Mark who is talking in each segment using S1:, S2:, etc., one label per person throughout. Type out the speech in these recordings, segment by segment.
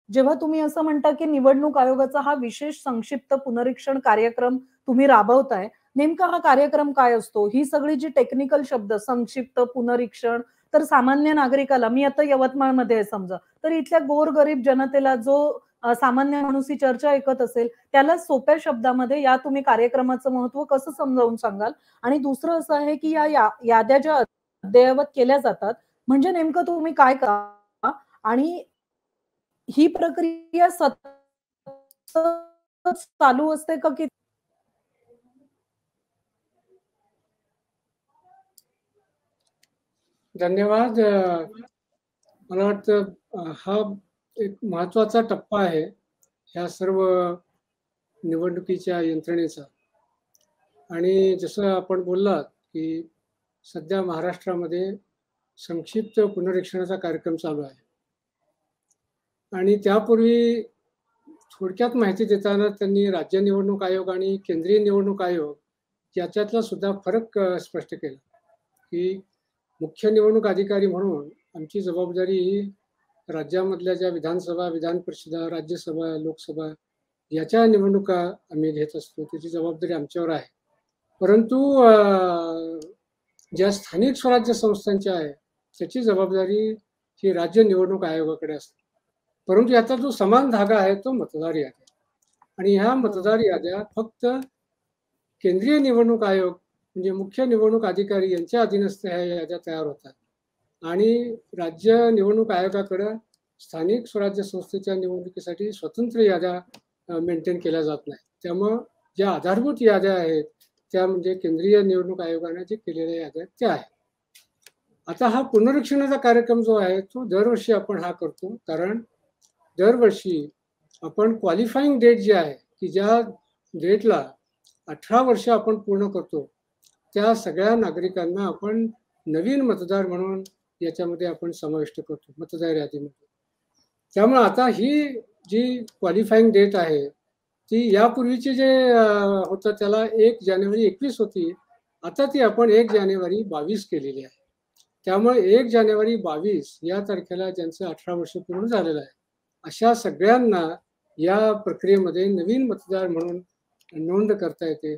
S1: जेव्हा तुम्ही असं म्हणता, की निवडणूक आयोगाचा हा विशेष संक्षिप्त पुनरीक्षण कार्यक्रम तुम्ही राबवताय, नेमका हा कार्यक्रम काय असतो? ही सगळी जी टेक्निकल शब्द संक्षिप्त, पुनरीक्षण, तर सामान्य नागरिकाला, मी आता यवतमाळमध्ये आहे समजा, तर इथल्या गोरगरीब जनतेला जो सामान्य माणूस ही चर्चा ऐकत असेल, त्याला सोप्या शब्दामध्ये या तुम्ही कार्यक्रमाचं महत्त्व कसं समजावून सांगाल? आणि दुसरं असं आहे, की याद्या ज्या अद्ययावत केल्या जातात, म्हणजे नेमकं तुम्ही काय करता? आणि ही प्रक्रिया सतत चालू असते का की
S2: धन्यवाद. मला वाटतं हा एक महत्त्वाचा टप्पा आहे ह्या सर्व निवडणुकीच्या यंत्रणेचा. आणि जसं आपण बोललात की सध्या महाराष्ट्रामध्ये संक्षिप्त पुनरीक्षणाचा कार्यक्रम चालू आहे. आणि त्यापूर्वी थोडक्यात माहिती देताना त्यांनी राज्य निवडणूक आयोग आणि केंद्रीय निवडणूक आयोग याच्यातला सुद्धा फरक स्पष्ट केला की मुख्य निवडणूक अधिकारी म्हणून आमची जबाबदारी ही राज्यामधल्या ज्या विधानसभा, विधान परिषदा, राज्यसभा, लोकसभा याच्या निवडणुका आम्ही घेत असतो, त्याची जबाबदारी आमच्यावर आहे. परंतु ज्या स्थानिक स्वराज्य संस्थांच्या आहे त्याची जबाबदारी ही राज्य निवडणूक आयोगाकडे असते. परंतु याचा जो समान धागा आहे तो मतदार याद्या. आणि ह्या मतदार याद्या फक्त केंद्रीय निवडणूक आयोग म्हणजे मुख्य निवडणूक अधिकारी यांच्या अधीनस्थ ह्या याद्या तयार होतात. आणि राज्य निवडणूक आयोगाकडे स्थानिक स्वराज्य संस्थेच्या निवडणुकीसाठी स्वतंत्र याद्या मेंटेन केल्या जात नाही. त्यामुळं ज्या आधारभूत याद्या आहेत त्या म्हणजे केंद्रीय निवडणूक आयोगाने जे केलेल्या याद्या त्या आहेत. आता हा पुनरीक्षणाचा कार्यक्रम जो आहे तो दरवर्षी आपण हा करतो, कारण दरवर्षी आपण क्वालिफाईंग डेट जी आहे की ज्या डेटला 18 वर्ष आपण पूर्ण करतो त्या सगळ्या नागरिकांना आपण नवीन मतदार म्हणून याच्यामध्ये आपण समाविष्ट करतो मतदार यादीमध्ये. त्यामुळे आता ही जी क्वालिफाईंग डेट आहे ती यापूर्वीची जे होतं त्याला 1 जानेवारी 21 होती, आता ती आपण 1 जानेवारी 22 केलेली आहे. त्यामुळे 1 जानेवारी 22 या तारखेला ज्यांचं 18 वर्ष पूर्ण झालेलं आहे अशा सगळ्यांना या प्रक्रियेमध्ये नवीन मतदार म्हणून नोंद करता येते.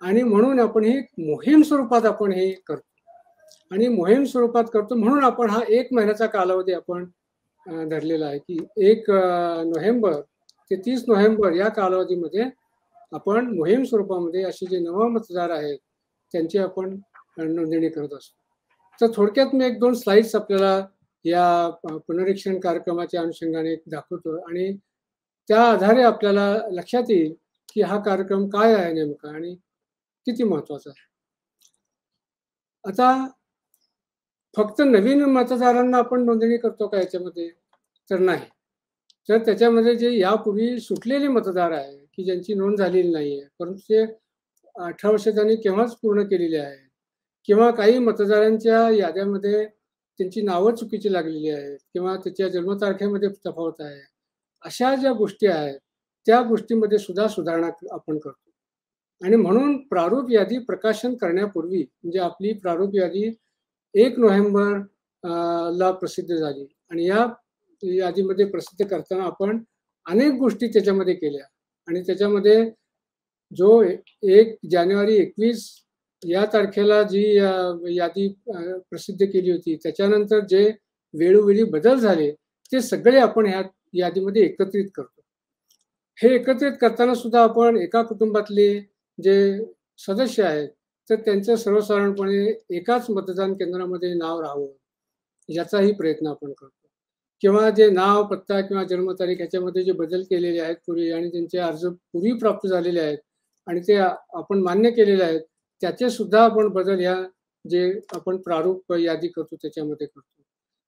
S2: आणि म्हणून आपण ही मोहीम स्वरूपात आपण हे करतो. आणि मोहीम स्वरूपात करतो म्हणून आपण हा 1 महिन्याचा कालावधी आपण धरलेला आहे की 1 नोव्हेंबर ते 30 नोव्हेंबर या कालावधीमध्ये आपण मोहीम स्वरूपामध्ये असे जे नव मतदार आहेत त्यांची आपण नोंदणी करत असतो. तर थोडक्यात मी 1-2 स्लाइड्स आपल्याला या पुनरीक्षण कार्यक्रमाच्या अनुषंगाने दाखवतो आणि त्या आधारे आपल्याला लक्षात येईल की हा कार्यक्रम काय आहे नेमका आणि किती महत्वाचा आहे. आता फक्त नवीन मतदारांना आपण नोंदणी करतो का याच्यामध्ये, तर नाही. तर त्याच्यामध्ये जे यापूर्वी सुटलेले मतदार आहे की ज्यांची नोंद झालेली नाहीये परंतु ते 18 वर्ष त्यांनी केव्हाच पूर्ण केलेली आहे किंवा काही मतदारांच्या याद्यामध्ये त्यांची नावं चुकीची लागलेली आहेत किंवा त्याच्या जन्मतारखेमध्ये तफावत आहे, अशा ज्या गोष्टी आहेत त्या गोष्टीमध्ये सुद्धा सुधारणा आपण करतो. आणि म्हणून प्रारूप यादी प्रकाशन करण्यापूर्वी म्हणजे आपली प्रारूप यादी 1 नोव्हेंबर ला प्रसिद्ध झाली आणि या यादीमध्ये प्रसिद्ध करताना आपण अनेक गोष्टी त्याच्यामध्ये केल्या. आणि त्याच्यामध्ये जो 1 जानेवारी 21 या तारखेला जी यादी प्रसिद्ध केली होती त्याच्यानंतर जे वेळोवेळी बदल झाले ते सगळे आपण ह्या यादीमध्ये एकत्रित करतो. हे एकत्रित करताना सुद्धा आपण एका कुटुंबातले जे सदस्य आहेत तर त्यांचं सर्वसाधारणपणे एकाच मतदान केंद्रामध्ये नाव राहावं याचाही प्रयत्न आपण करतो. किंवा जे नाव, पत्ता किंवा जन्मतारीख ह्याच्यामध्ये जे बदल केलेले आहेत पूर्वी आणि त्यांचे अर्ज पूर्वी प्राप्त झालेले आहेत आणि ते आपण मान्य केलेले आहेत त्याचे सुद्धा आपण बदल ह्या जे आपण प्रारूप यादी करतो त्याच्यामध्ये करतो.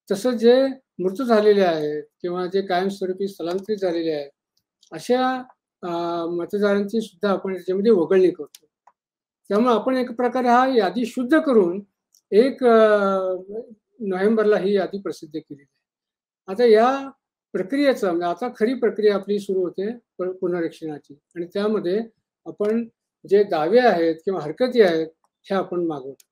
S2: तसं जे मृत झालेले आहेत किंवा जे कायमस्वरूपी स्थलांतरित झालेले आहेत अशा मतदारांची सुद्धा आपण त्याच्यामध्ये वगळणी करतो. त्यामुळे आपण एक प्रकारे हा यादी शुद्ध करून 1 नोव्हेंबरला ही यादी प्रसिद्ध केली. आता या प्रक्रियेचं म्हणजे आता खरी प्रक्रिया आपली सुरू होते पुनरीक्षणाची आणि त्यामध्ये आपण जे दावे आहेत किंवा हरकती आहेत हे आपण मागवतो.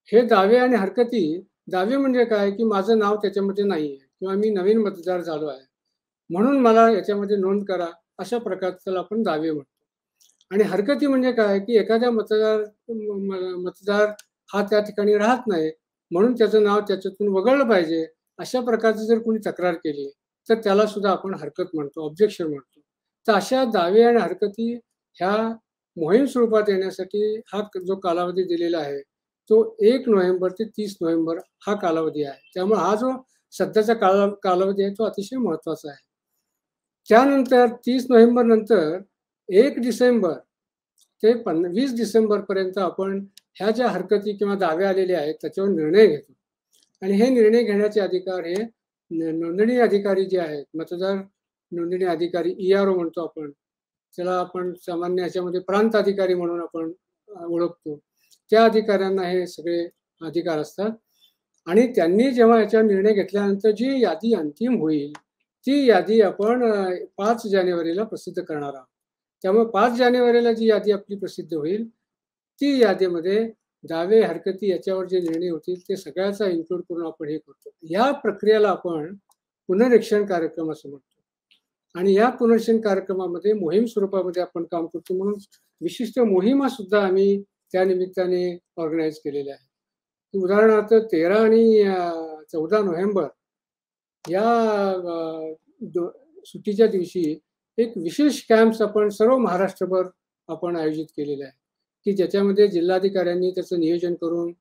S2: हे दावे आणि हरकती, दावे म्हणजे काय की माझं नाव त्याच्यामध्ये नाही आहे किंवा मी नवीन मतदार झालो आहे म्हणून मला याच्यामध्ये नोंद करा, अशा प्रकारचा आपण दावे म्हणतो. आणि हरकती म्हणजे काय, की एखाद्या मतदार हा त्या ठिकाणी राहत नाही, म्हणून त्याचं नाव त्याच्यातून वगळलं पाहिजे, अशा प्रकारची जर कोणी तक्रार केली, तर त्याला सुद्धा आपण हरकत म्हणतो, ऑब्जेक्शन म्हणतो. तर अशा दावे आणि हरकती ह्या मोहीम स्वरूपात येण्यासाठी हा जो कालावधी दिलेला आहे, तो 1 नोव्हेंबर ते 30 नोव्हेंबर हा कालावधी आहे. त्यामुळे हा जो सध्याचा कालावधी आहे, तो अतिशय महत्त्वाचा आहे. त्यानंतर 30 नोव्हेंबर नंतर 1 डिसेंबर ते 20 डिसेंबरपर्यंत आपण ह्या ज्या हरकती किंवा दावे आलेले आहेत, त्याच्यावर निर्णय घेतो. आणि हे निर्णय घेण्याचे अधिकार हे नोंदणी अधिकारी जे आहेत, मतदार नोंदणी अधिकारी ERO म्हणतो आपण. त्याला आपण सामान्य ह्याच्यामध्ये प्रांत अधिकारी म्हणून आपण ओळखतो. त्या अधिकाऱ्यांना हे सगळे अधिकार असतात. आणि त्यांनी जेव्हा याच्यावर निर्णय घेतल्यानंतर जी यादी अंतिम होईल, ती यादी आपण 5 जानेवारीला प्रसिद्ध करणार आहोत. त्यामुळे 5 जानेवारीला जी यादी आपली प्रसिद्ध होईल, ती यादीमध्ये दावे, हरकती याच्यावर जे निर्णय होतील ते सगळ्याचा इन्क्लूड करून आपण हे करतो. या प्रक्रियेला आपण पुनरीक्षण कार्यक्रम असं म्हणतो. आणि या पुनरीक्षण कार्यक्रमामध्ये मोहीम स्वरूपामध्ये आपण काम करतो, म्हणून विशिष्ट मोहिमा सुद्धा आम्ही त्या निमित्ताने ऑर्गनाईज केलेल्या आहेत. उदाहरणार्थ 13 आणि 14 नोव्हेंबर या सुट्टीच्या दिवशी एक विशेष कॅम्प्स आपण सर्व महाराष्ट्रभर आपण आयोजित केलेले आहे, की ज्याच्यामध्ये जिल्हाधिकाऱ्यांनी त्याचं नियोजन करून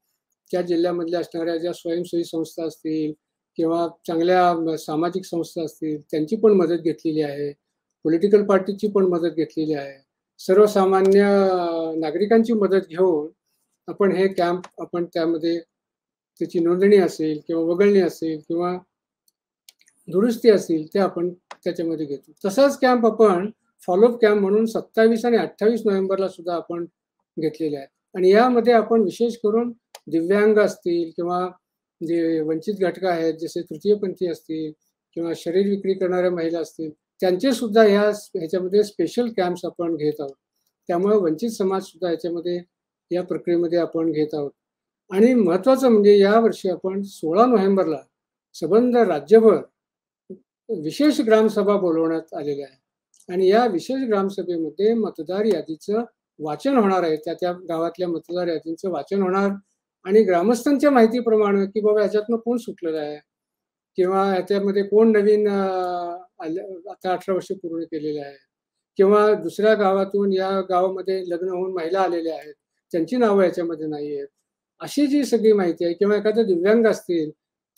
S2: त्या जिल्ह्यामधल्या असणाऱ्या ज्या स्वयंसेवी संस्था असतील किंवा चांगल्या सामाजिक संस्था असतील, त्यांची पण मदत घेतलेली आहे. पॉलिटिकल पार्टीची पण मदत घेतलेली आहे. सर्वसामान्य नागरिकांची मदत घेऊन आपण हे कॅम्प आपण त्यामध्ये त्याची नोंदणी असेल किंवा वगळणी असेल किंवा दुरुस्ती असेल ते आपण त्याच्यामध्ये घेतो. तसाच कॅम्प आपण फॉलोअप कॅम्प म्हणून 27 आणि 28 नोव्हेंबरला सुद्धा आपण घेतलेले आहेत. आणि यामध्ये आपण विशेष करून दिव्यांग असतील किंवा जे वंचित घटक आहेत, जसे तृतीयपंथी असतील किंवा शरीर विक्री करणाऱ्या महिला असतील, त्यांचे सुद्धा ह्याच्यामध्ये स्पेशल कॅम्प्स आपण घेत आहोत. त्यामुळे वंचित समाज सुद्धा याच्यामध्ये या प्रक्रियेमध्ये आपण घेत आहोत. आणि महत्त्वाचं म्हणजे यावर्षी आपण 16 नोव्हेंबरला संबंध राज्यभर विशेष ग्रामसभा बोलवण्यात आलेल्या आहे. आणि या विशेष ग्रामसभेमध्ये मतदार यादीचं वाचन होणार आहे. त्या गावातल्या मतदार यादींचं वाचन होणार आणि ग्रामस्थांच्या माहितीप्रमाणे की बाबा ह्याच्यातनं कोण सुटलेलं आहे किंवा ह्याच्यामध्ये कोण नवीन आता 18 वर्ष पूर्ण केलेले आहे किंवा दुसऱ्या गावातून या गावामध्ये लग्न होऊन महिला आलेल्या आहेत, त्यांची नावं याच्यामध्ये नाही आहेत, अशी जी सगळी माहिती आहे. किंवा एखादं दिव्यांग असतील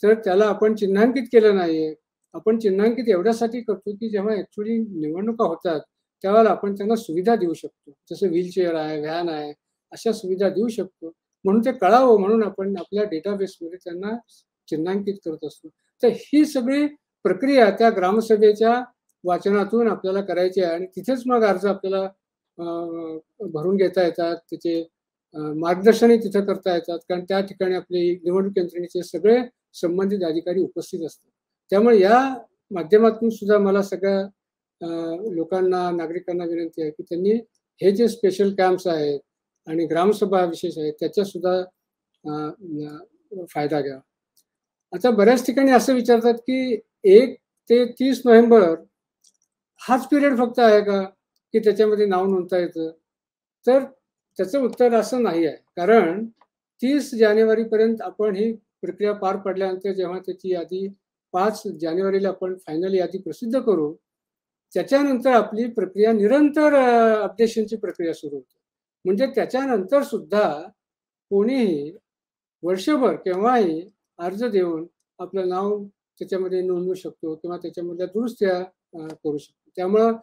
S2: तर त्याला आपण चिन्हांकित केलं नाहीये. आपण चिन्हांकित एवढ्यासाठी करतो की जेव्हा ऍक्च्युअली निवडणुका होतात त्यावेळेला आपण त्यांना सुविधा देऊ शकतो, जसं व्हीलचेअर आहे, व्हॅन आहे, अशा सुविधा देऊ शकतो. म्हणून ते कळावं म्हणून आपण आपल्या डेटाबेसमध्ये त्यांना चिन्हांकित करत असतो. तर ही सगळी प्रक्रिया त्या ग्रामसभेच्या वाचनातून आपल्याला करायची आहे आणि तिथेच मग अर्ज आपल्याला भरून घेता येतात. त्याचे मार्गदर्शनही तिथं करता येतात, कारण त्या ठिकाणी आपले निवडणूक यंत्रणेचे सगळे संबंधित अधिकारी उपस्थित असतात. त्यामुळे या माध्यमातून सुद्धा मला सगळ्या लोकांना, नागरिकांना विनंती आहे की त्यांनी हे जे स्पेशल कॅम्प्स आहेत आणि ग्रामसभा विशेष आहेत त्याचा सुद्धा फायदा घ्या. आता बऱ्याच ठिकाणी असं विचारतात की 1 ते 30 नोव्हेंबर हाच पिरियड फक्त आहे का की त्याच्यामध्ये नाव नोंदता येतं? तर त्याचं उत्तर असं नाही आहे. कारण 30 जानेवारीपर्यंत आपण ही प्रक्रिया पार पडल्यानंतर जेव्हा त्याची यादी 5 जानेवारीला आपण फायनल यादी प्रसिद्ध करू, त्याच्यानंतर आपली प्रक्रिया निरंतर अपडेशनची प्रक्रिया सुरू होते. म्हणजे त्याच्यानंतर सुद्धा कोणीही वर्षभर केव्हाही अर्ज देऊन आपलं नाव त्याच्यामध्ये नोंदवू शकतो किंवा त्याच्यामधल्या दुरुस्त्या करू शकतो. त्यामुळं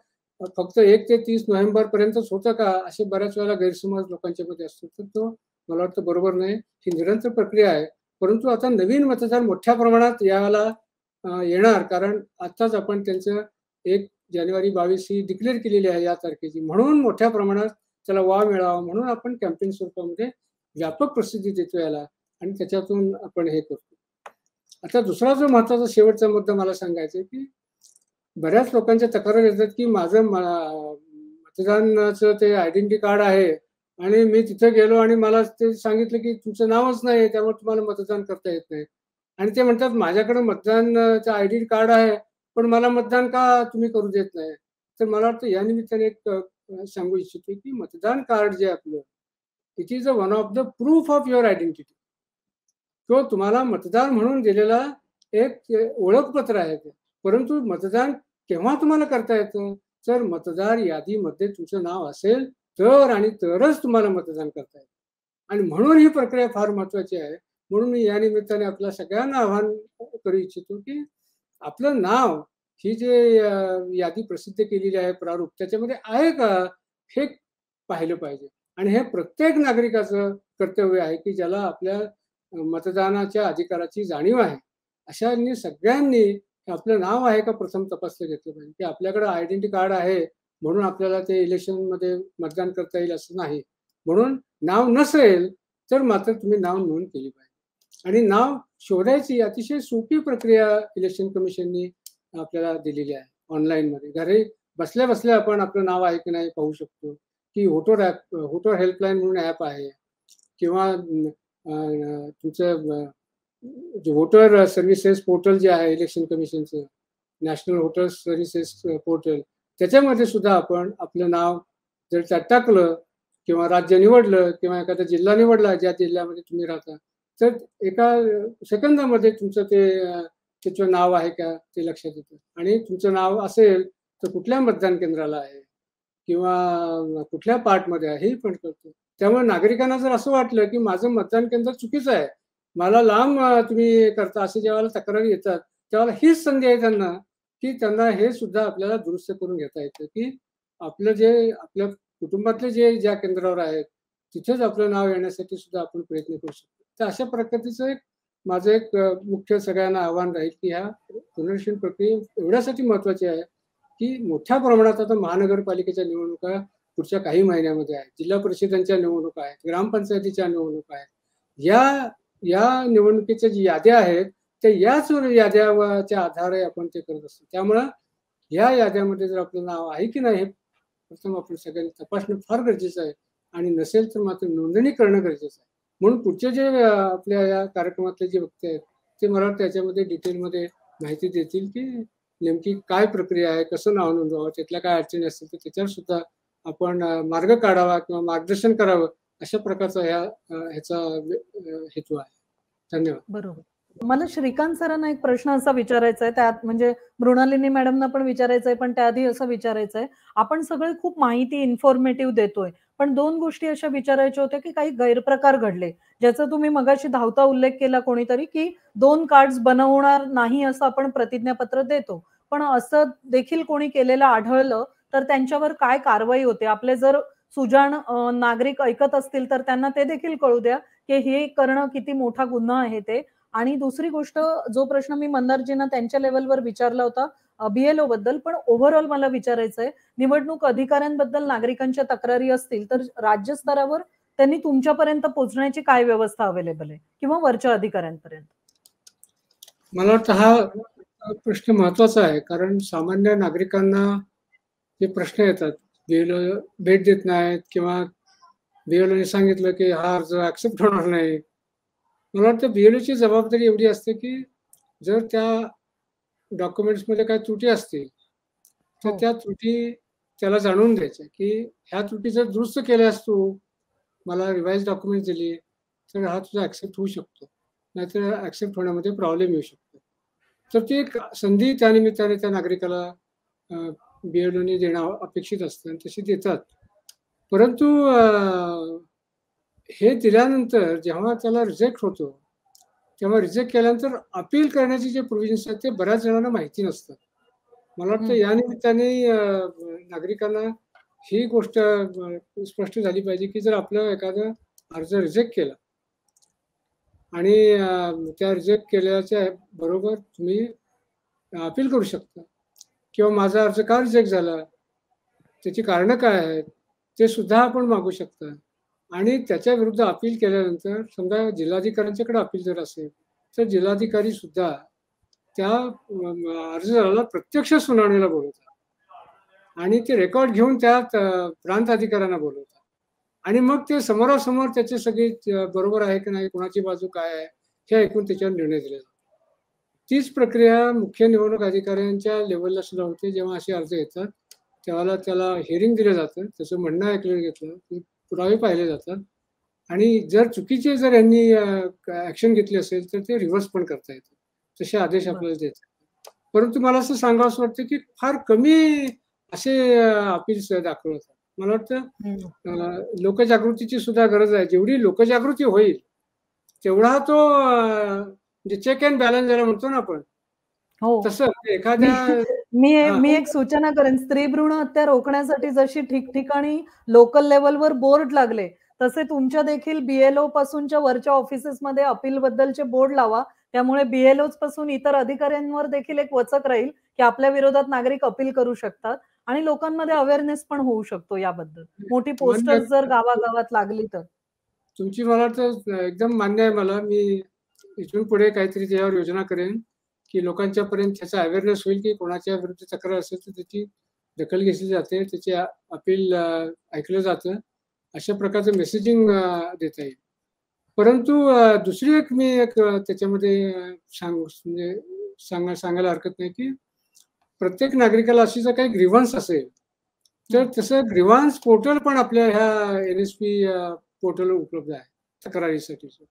S2: फक्त 1 ते 30 नोव्हेंबरपर्यंतच होतं का, असे बऱ्याच वेळेला गैरसमज लोकांच्या मध्ये असतो. तर तो मला वाटतं बरोबर नाही. ही निरंतर प्रक्रिया आहे. परंतु आता नवीन मतदार मोठ्या प्रमाणात याला येणार, कारण आत्ताच आपण त्यांचं 1 जानेवारी 22 ही डिक्लेअर केलेली आहे या तारखेची. म्हणून मोठ्या प्रमाणात त्याला वाव मिळावा म्हणून आपण कॅम्पेन स्वरूपामध्ये व्यापक प्रसिद्धी देतो याला आणि त्याच्यातून आपण हे करतो. आता दुसरा जो महत्त्वाचा शेवटचा मुद्दा मला सांगायचा आहे की बऱ्याच लोकांच्या तक्रारी येतात की माझं मतदानाचं ते आयडेंटिटी कार्ड आहे आणि मी तिथे गेलो आणि मला ते सांगितलं की तुमचं नावच नाही, त्यामुळे तुम्हाला मतदान करता येत नाही. आणि ते म्हणतात माझ्याकडे मतदानाचं आयडेंटिटी कार्ड आहे, पण मला मतदान का तुम्ही करू देत नाही? तर मला वाटतं या निमित्ताने एक सांगू इच्छितो की मतदान कार्ड जे आपलं, it is one of the proof of your identity. तो तुम्हाला मतदार म्हणून दिलेला एक ओळखपत्र आहे ते. परंतु मतदान केव्हा तुम्हाला करता येतं? जर मतदार यादीमध्ये तुमचं नाव असेल तर आणि तरच तुम्हाला मतदान करता येतं. आणि म्हणून ही प्रक्रिया फार महत्त्वाची आहे. म्हणून मी या निमित्ताने आपल्या सगळ्यांना आवाहन करू इच्छितो की आपलं नाव ही जे यादी प्रसिद्ध केलेली आहे प्रारूप त्याच्यामध्ये आहे का? हे पाहिलं पाहिजे. आणि हे प्रत्येक नागरिकाचं कर्तव्य आहे की ज्याला आपल्या मतदानाच्या अधिकाराची जाणीव आहे. अशांनी सगळ्यांनी आपलं नाव आहे का प्रथम तपासलं घेतलं पाहिजे, की आपल्याकडे आयडेंटिटी कार्ड आहे म्हणून आपल्याला ते इलेक्शनमध्ये मतदान करता येईल असं नाही. म्हणून नाव नसेल तर मात्र तुम्ही नाव नोंद केली पाहिजे. आणि नाव शोधायची अतिशय सोपी प्रक्रिया इलेक्शन कमिशननी आपल्याला दिलेली आहे ऑनलाईनमध्ये. घरी बसल्या बसल्या आपण आपलं नाव आहे की नाही पाहू शकतो. की व्होटर हेल्पलाईन म्हणून ॲप आहे किंवा तुमचं जे व्होटर सर्व्हिसेस पोर्टल जे आहे इलेक्शन कमिशनचं, नॅशनल व्होटर सर्व्हिसेस पोर्टल, त्याच्यामध्ये सुद्धा आपण आपलं नाव जर त्यात टाकलं किंवा राज्य निवडलं किंवा एखादा जिल्हा निवडला ज्या जिल्ह्यामध्ये तुम्ही राहता, तर एका सेकंदामध्ये तुमचं त्याचं नाव आहे का ते लक्षात येतं. आणि तुमचं नाव असेल तर कुठल्या मतदान केंद्राला आहे किंवा कुठल्या पार्टमध्ये आहे हेही पण कळतं. त्यामुळे नागरिकांना जर असं वाटलं की माझं मतदान केंद्र चुकीचं आहे, मला लांब तुम्ही करता असे जेव्हा तक्रारी येतात, तेव्हा हीच संधी आहे त्यांना की त्यांना हे सुद्धा आपल्याला दुरुस्त करून घेता येतं की आपलं जे आपल्या कुटुंबातले जे ज्या केंद्रावर आहेत तिथेच आपलं नाव येण्यासाठी सुद्धा आपण प्रयत्न करू शकतो. तर अशा प्रकारचं माझं एक मुख्य सगळ्यांना आव्हान राहील की ह्या पुनरीक्षण प्रक्रिया एवढ्यासाठी महत्त्वाची आहे की मोठ्या प्रमाणात आता महानगरपालिकेच्या निवडणुका पुढच्या काही महिन्यामध्ये आहेत, जिल्हा परिषदांच्या निवडणुका आहेत, ग्रामपंचायतीच्या निवडणुका आहेत. या निवडणुकीच्या जी याद्या आहेत त्या याच याद्याच्या आधारे आपण ते करत असतो. त्यामुळं या याद्यामध्ये जर आपलं नाव आहे की नाही हे प्रथम आपण सगळ्यांनी तपासणं फार गरजेचं आहे. आणि नसेल तर मात्र नोंदणी करणं गरजेचं आहे. म्हणून पुढचे जे आपल्या या कार्यक्रमातले जे वक्ते आहेत ते मला वाटतं त्याच्यामध्ये डिटेलमध्ये माहिती देतील की नेमकी काय प्रक्रिया आहे, कसं नाव नोंदवावं, त्यातल्या काय अडचणी असतील तर त्याच्यावर सुद्धा आपण मार्ग काढावा किंवा मार्गदर्शन करावं अशा प्रकारचा ह्याचा हेतू आहे. धन्यवाद.
S1: बरोबर. मला श्रीकांत सरांना एक प्रश्न असा विचारायचा आहे, त्यात म्हणजे मृणालिनी मॅडमना पण विचारायचं आहे, पण त्याआधी असं विचारायचं आहे, आपण सगळे खूप माहिती इन्फॉर्मेटिव्ह देतोय, पण 2 गोष्टी अशा विचारायच्या होत्या, की काही गैरप्रकार घडले, ज्याचा तुम्ही मगाशी धावता उल्लेख केला कोणीतरी, की 2 कार्ड्स बनवणार नाही असं आपण प्रतिज्ञापत्र देतो. पण असं देखील कोणी केलेलं आढळलं, तर त्यांच्यावर काय कारवाई होते? आपले जर सुजाण नागरिक ऐकत असतील, तर त्यांना ते देखील कळू द्या, की हे करणं किती मोठा गुन्हा आहे ते. आणि दुसरी गोष्ट, जो प्रश्न मी मंदारजींना त्यांच्या लेव्हलवर विचारला होता BLO बद्दल, पण ओव्हरऑल मला विचारायचं आहे, निवडणूक अधिकाऱ्यांबद्दल नागरिकांच्या तक्रारी असतील तर राज्य स्तरावर त्यांनी तुमच्यापर्यंत पोहोचण्याची काय व्यवस्था अवेलेबल आहे किंवा वरच्या अधिकाऱ्यांपर्यंत?
S2: मला वाटतं हा प्रश्न महत्वाचा आहे, कारण सामान्य नागरिकांना जे प्रश्न येतात, BLO भेट देत नाहीत किंवा BLOने सांगितलं की हा अर्ज ऍक्सेप्ट होणार नाही. मला वाटतं BLOची जबाबदारी एवढी असते की जर त्या डॉक्युमेंट्समध्ये काही त्रुटी असतील तर त्या त्रुटी त्याला जाणून द्यायच्या की ह्या त्रुटी जर दुरुस्त केल्यास तू मला रिवाइज डॉक्युमेंट दिली तर हा तुझा ऍक्सेप्ट होऊ शकतो, नाहीतर ऍक्सेप्ट होण्यामध्ये प्रॉब्लेम येऊ शकतो. तर ती एक संधी त्यानिमित्ताने त्या नागरिकाला BLOने देणं अपेक्षित असतं आणि तशी देतात. परंतु हे दिल्यानंतर जेव्हा त्याला रिजेक्ट होतो तेव्हा रिजेक्ट केल्यानंतर अपील करण्याचे जे प्रोव्हिजन्स आहेत ते बऱ्याच जणांना माहिती नसतात. मला वाटतं या निमित्ताने नागरिकांना ही गोष्ट स्पष्ट झाली पाहिजे की जर आपलं एखादा अर्ज रिजेक्ट केला आणि त्या रिजेक्ट केल्याच्या बरोबर तुम्ही अपील करू शकता किंवा माझा अर्ज का रिजेक्ट झाला, त्याची कारणं काय आहेत ते सुद्धा आपण मागू शकता. आणि त्याच्या विरुद्ध अपील केल्यानंतर समजा जिल्हाधिकाऱ्यांच्याकडे अपील जर असेल तर जिल्हाधिकारी सुद्धा त्या अर्जदाराला प्रत्यक्ष सुनावणीला बोलवतात आणि ते रेकॉर्ड घेऊन त्या प्रांत अधिकाऱ्यांना बोलवतात आणि मग ते समोरासमोर त्याचे सगळे बरोबर आहे की नाही, कोणाची बाजू काय आहे हे ऐकून त्याच्यावर निर्णय दिला जातो. तीच प्रक्रिया मुख्य निवडणूक अधिकाऱ्यांच्या लेवलला सुद्धा होते. जेव्हा असे अर्ज येतात, तेव्हा त्याला हिअरिंग दिलं जातं, त्याचं म्हणणं ऐकलं घेतलं, पुरावे पाहिले जातात आणि जर चुकीचे जर यांनी ॲक्शन घेतली असेल, तर ते रिव्हर्स पण करता येतं. तसे आदेश आपल्याला देतात. परंतु मला असं सांगावसं वाटतं, की फार कमी असे अपील्स दाखल होतात. मला वाटतं लोकजागृतीची सुद्धा गरज आहे. जेवढी लोकजागृती होईल, तेवढा तो म्हणजे चेक अँड बॅलन्स ज्याला म्हणतो ना आपण,
S1: हो.
S2: तसं एखाद्या
S1: मी एक सूचना करेन, स्त्री भ्रूण हत्या रोखण्यासाठी जशी ठिकठिकाणी लोकल लेवलवर बोर्ड लागले, तसे तुमच्या देखील BLO पासूनच्या वरच्या ऑफिसेसमध्ये अपील बद्दलचे बोर्ड लावा. त्यामुळे BLOज पासून इतर अधिकाऱ्यांवर देखील एक वचक राहील, की आपल्या विरोधात नागरिक अपील करू शकतात आणि लोकांमध्ये अवेअरनेस पण होऊ शकतो याबद्दल. मोठी पोस्टर्स जर गावागावात लागली तर.
S2: तुमची मला तर एकदम मान्य आहे मला. मी इथून पुढे काहीतरी त्याच्यावर योजना करेन, की लोकांच्या पर्यंत त्याचा अवेअरनेस होईल, की कोणाच्या विरुद्ध तक्रार असेल तर त्याची दखल घेतली जाते, त्याचे अपील ऐकलं जातं. अशा प्रकारचं मेसेजिंग देता येईल. परंतु दुसरी एक मी त्याच्यामध्ये म्हणजे सांगायला हरकत नाही, की प्रत्येक नागरिकाला अशी जर काही ग्रीव्हन्स असेल, तर तसं ग्रीव्हन्स पोर्टल पण आपल्या ह्या NSP पोर्टलवर उपलब्ध आहे तक्रारीसाठीचं.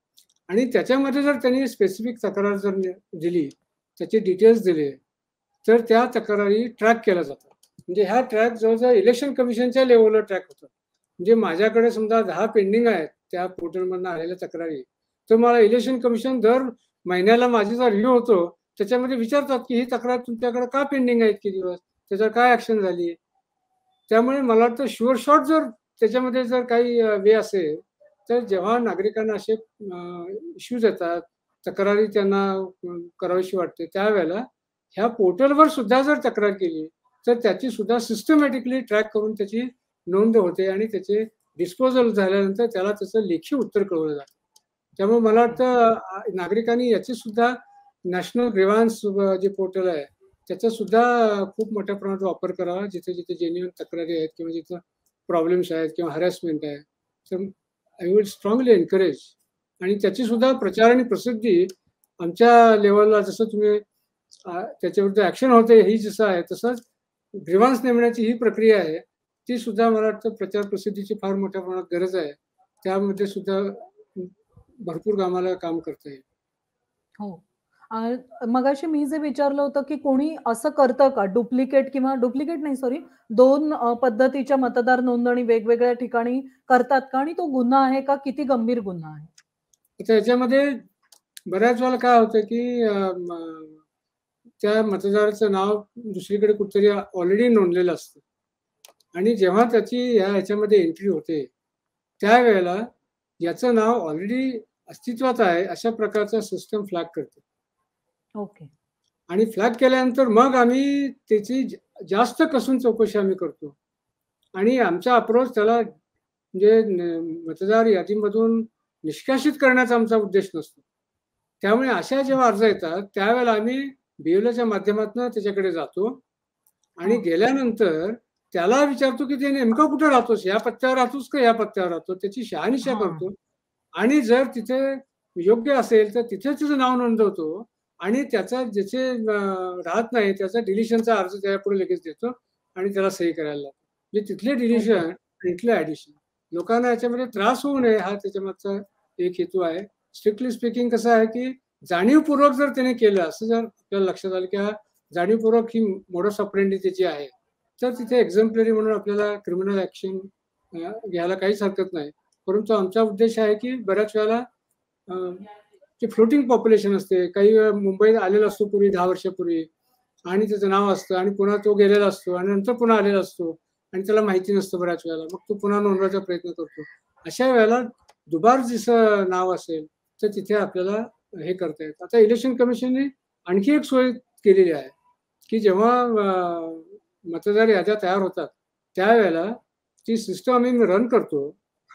S2: आणि त्याच्यामध्ये जर त्यांनी स्पेसिफिक तक्रार जर दिली, त्याचे डिटेल्स दिले, तर त्या तक्रारी ट्रॅक केल्या जातात. म्हणजे ह्या ट्रॅक जवळजवळ इलेक्शन कमिशनच्या लेवलवर ट्रॅक होतात. म्हणजे माझ्याकडे समजा 10 पेंडिंग आहेत त्या पोर्टलमधनं आलेल्या तक्रारी, तर मला इलेक्शन कमिशन दर महिन्याला माझी जो रिव्ह्यू होतो, त्याच्यामध्ये विचारतात, की ही तक्रार तुमच्याकडे का पेंडिंग आहे इतके दिवस? त्याच्यावर काय ॲक्शन झाली? त्यामुळे मला वाटतं शुअर शॉट जर त्याच्यामध्ये जर काही वे असेल, तर जेव्हा नागरिकांना असे इश्यूज येतात, तक्रारी त्यांना करावीशी वाटते, त्यावेळेला ह्या पोर्टलवर सुद्धा जर तक्रार केली, तर त्याची सुद्धा सिस्टमॅटिकली ट्रॅक करून त्याची नोंद होते आणि त्याचे डिस्पोजल झाल्यानंतर त्याला त्याचं लेखी उत्तर कळवलं जातं. त्यामुळे मला वाटतं नागरिकांनी याची सुद्धा नॅशनल ग्रीव्हन्स जे पोर्टल आहे, त्याचा सुद्धा खूप मोठ्या प्रमाणात वापर करावा. जिथे-जिथे जेन्युइन तक्रारी आहेत किंवा जिथं प्रॉब्लेम्स आहेत किंवा हॅरॅसमेंट आहे. तर आय वुड स्ट्रॉंगली एन्करेज आणि त्याची सुद्धा प्रचार आणि प्रसिद्धी आमच्या लेव्हलला जसं तुम्ही त्याच्याविरुद्ध ॲक्शन होते ही जसं आहे, तसंच ग्रीव्हन्स नेमण्याची ही प्रक्रिया आहे, ती सुद्धा मला वाटतं प्रचार प्रसिद्धीची फार मोठ्या प्रमाणात गरज आहे. त्यामध्ये सुद्धा भरपूर आम्हाला काम करता येईल.
S1: हो. मगाशी मी जे विचारलं होतं, की कोणी असं करतं का? डुप्लिकेट नाही सॉरी, 2 पद्धतीच्या मतदार नोंदणी वेगवेगळ्या ठिकाणी करतात का? आणि तो गुन्हा आहे का? किती गंभीर गुन्हा आहे?
S2: आता याच्यामध्ये बऱ्याच वेळेला काय होतं, की त्या मतदाराचं नाव दुसरीकडे कुठेतरी ऑलरेडी नोंदलेलं असतं आणि जेव्हा त्याची ह्याच्यामध्ये एंट्री होते, त्यावेळेला याचं नाव ऑलरेडी अस्तित्वात आहे, अशा प्रकारचा सिस्टम फ्लॅग करते.
S1: ओके.
S2: आणि फ्लॅग केल्यानंतर मग आम्ही त्याची जास्त कसून चौकशी आम्ही करतो आणि आमचा अप्रोच त्याला म्हणजे मतदार यादीमधून निष्कासित करण्याचा आमचा उद्देश नसतो. त्यामुळे अशा जेव्हा अर्ज येतात, त्यावेळेला आम्ही BLOच्या माध्यमातून त्याच्याकडे जातो आणि गेल्यानंतर त्याला विचारतो, की ते नेमका कुठे राहतोस? या पत्त्यावर राहतोस का या पत्त्यावर राहतो? त्याची शहानिशा करतो आणि जर तिथे योग्य असेल, तर तिथे तुझं नाव नोंदवतो आणि त्याचा ज्याचे राहत नाही, त्याचा डिलिशनचा अर्ज त्यापुढे लगेच देतो आणि त्याला सही करायला लावतो. म्हणजे तिथले डिलिशन आणि इथलं ॲडिशन. लोकांना याच्यामध्ये त्रास होऊ नये हा त्याच्यामागचा एक हेतू आहे. स्ट्रिक्टली स्पीकिंग कसं आहे, की जाणीवपूर्वक जर त्याने केलं, असं जर आपल्याला लक्षात आलं, की हा जाणीवपूर्वक ही मोडस ऑपरेंडी त्याची आहे, तर तिथे एक्झम्पलरी म्हणून आपल्याला क्रिमिनल ॲक्शन घ्यायला काहीच हरकत नाही. परंतु आमचा उद्देश आहे, की बऱ्याच वेळेला जे फ्लोटिंग पॉप्युलेशन असते, काही मुंबईत आलेला असतो पूर्वी 10 वर्षापूर्वी आणि त्याचं नाव असतं आणि पुन्हा तो गेलेला असतो आणि नंतर पुन्हा आलेला असतो आणि त्याला माहिती नसतं बऱ्याच वेळेला. मग तो पुन्हा नोंदवायचा प्रयत्न करतो. अशा वेळेला दुबार जसं नाव असेल, तर तिथे आपल्याला हे करता येतं. आता इलेक्शन कमिशनने आणखी एक सोय केलेली आहे, की जेव्हा मतदार याद्या तयार होतात, त्यावेळेला ती सिस्टम आम्ही रन करतो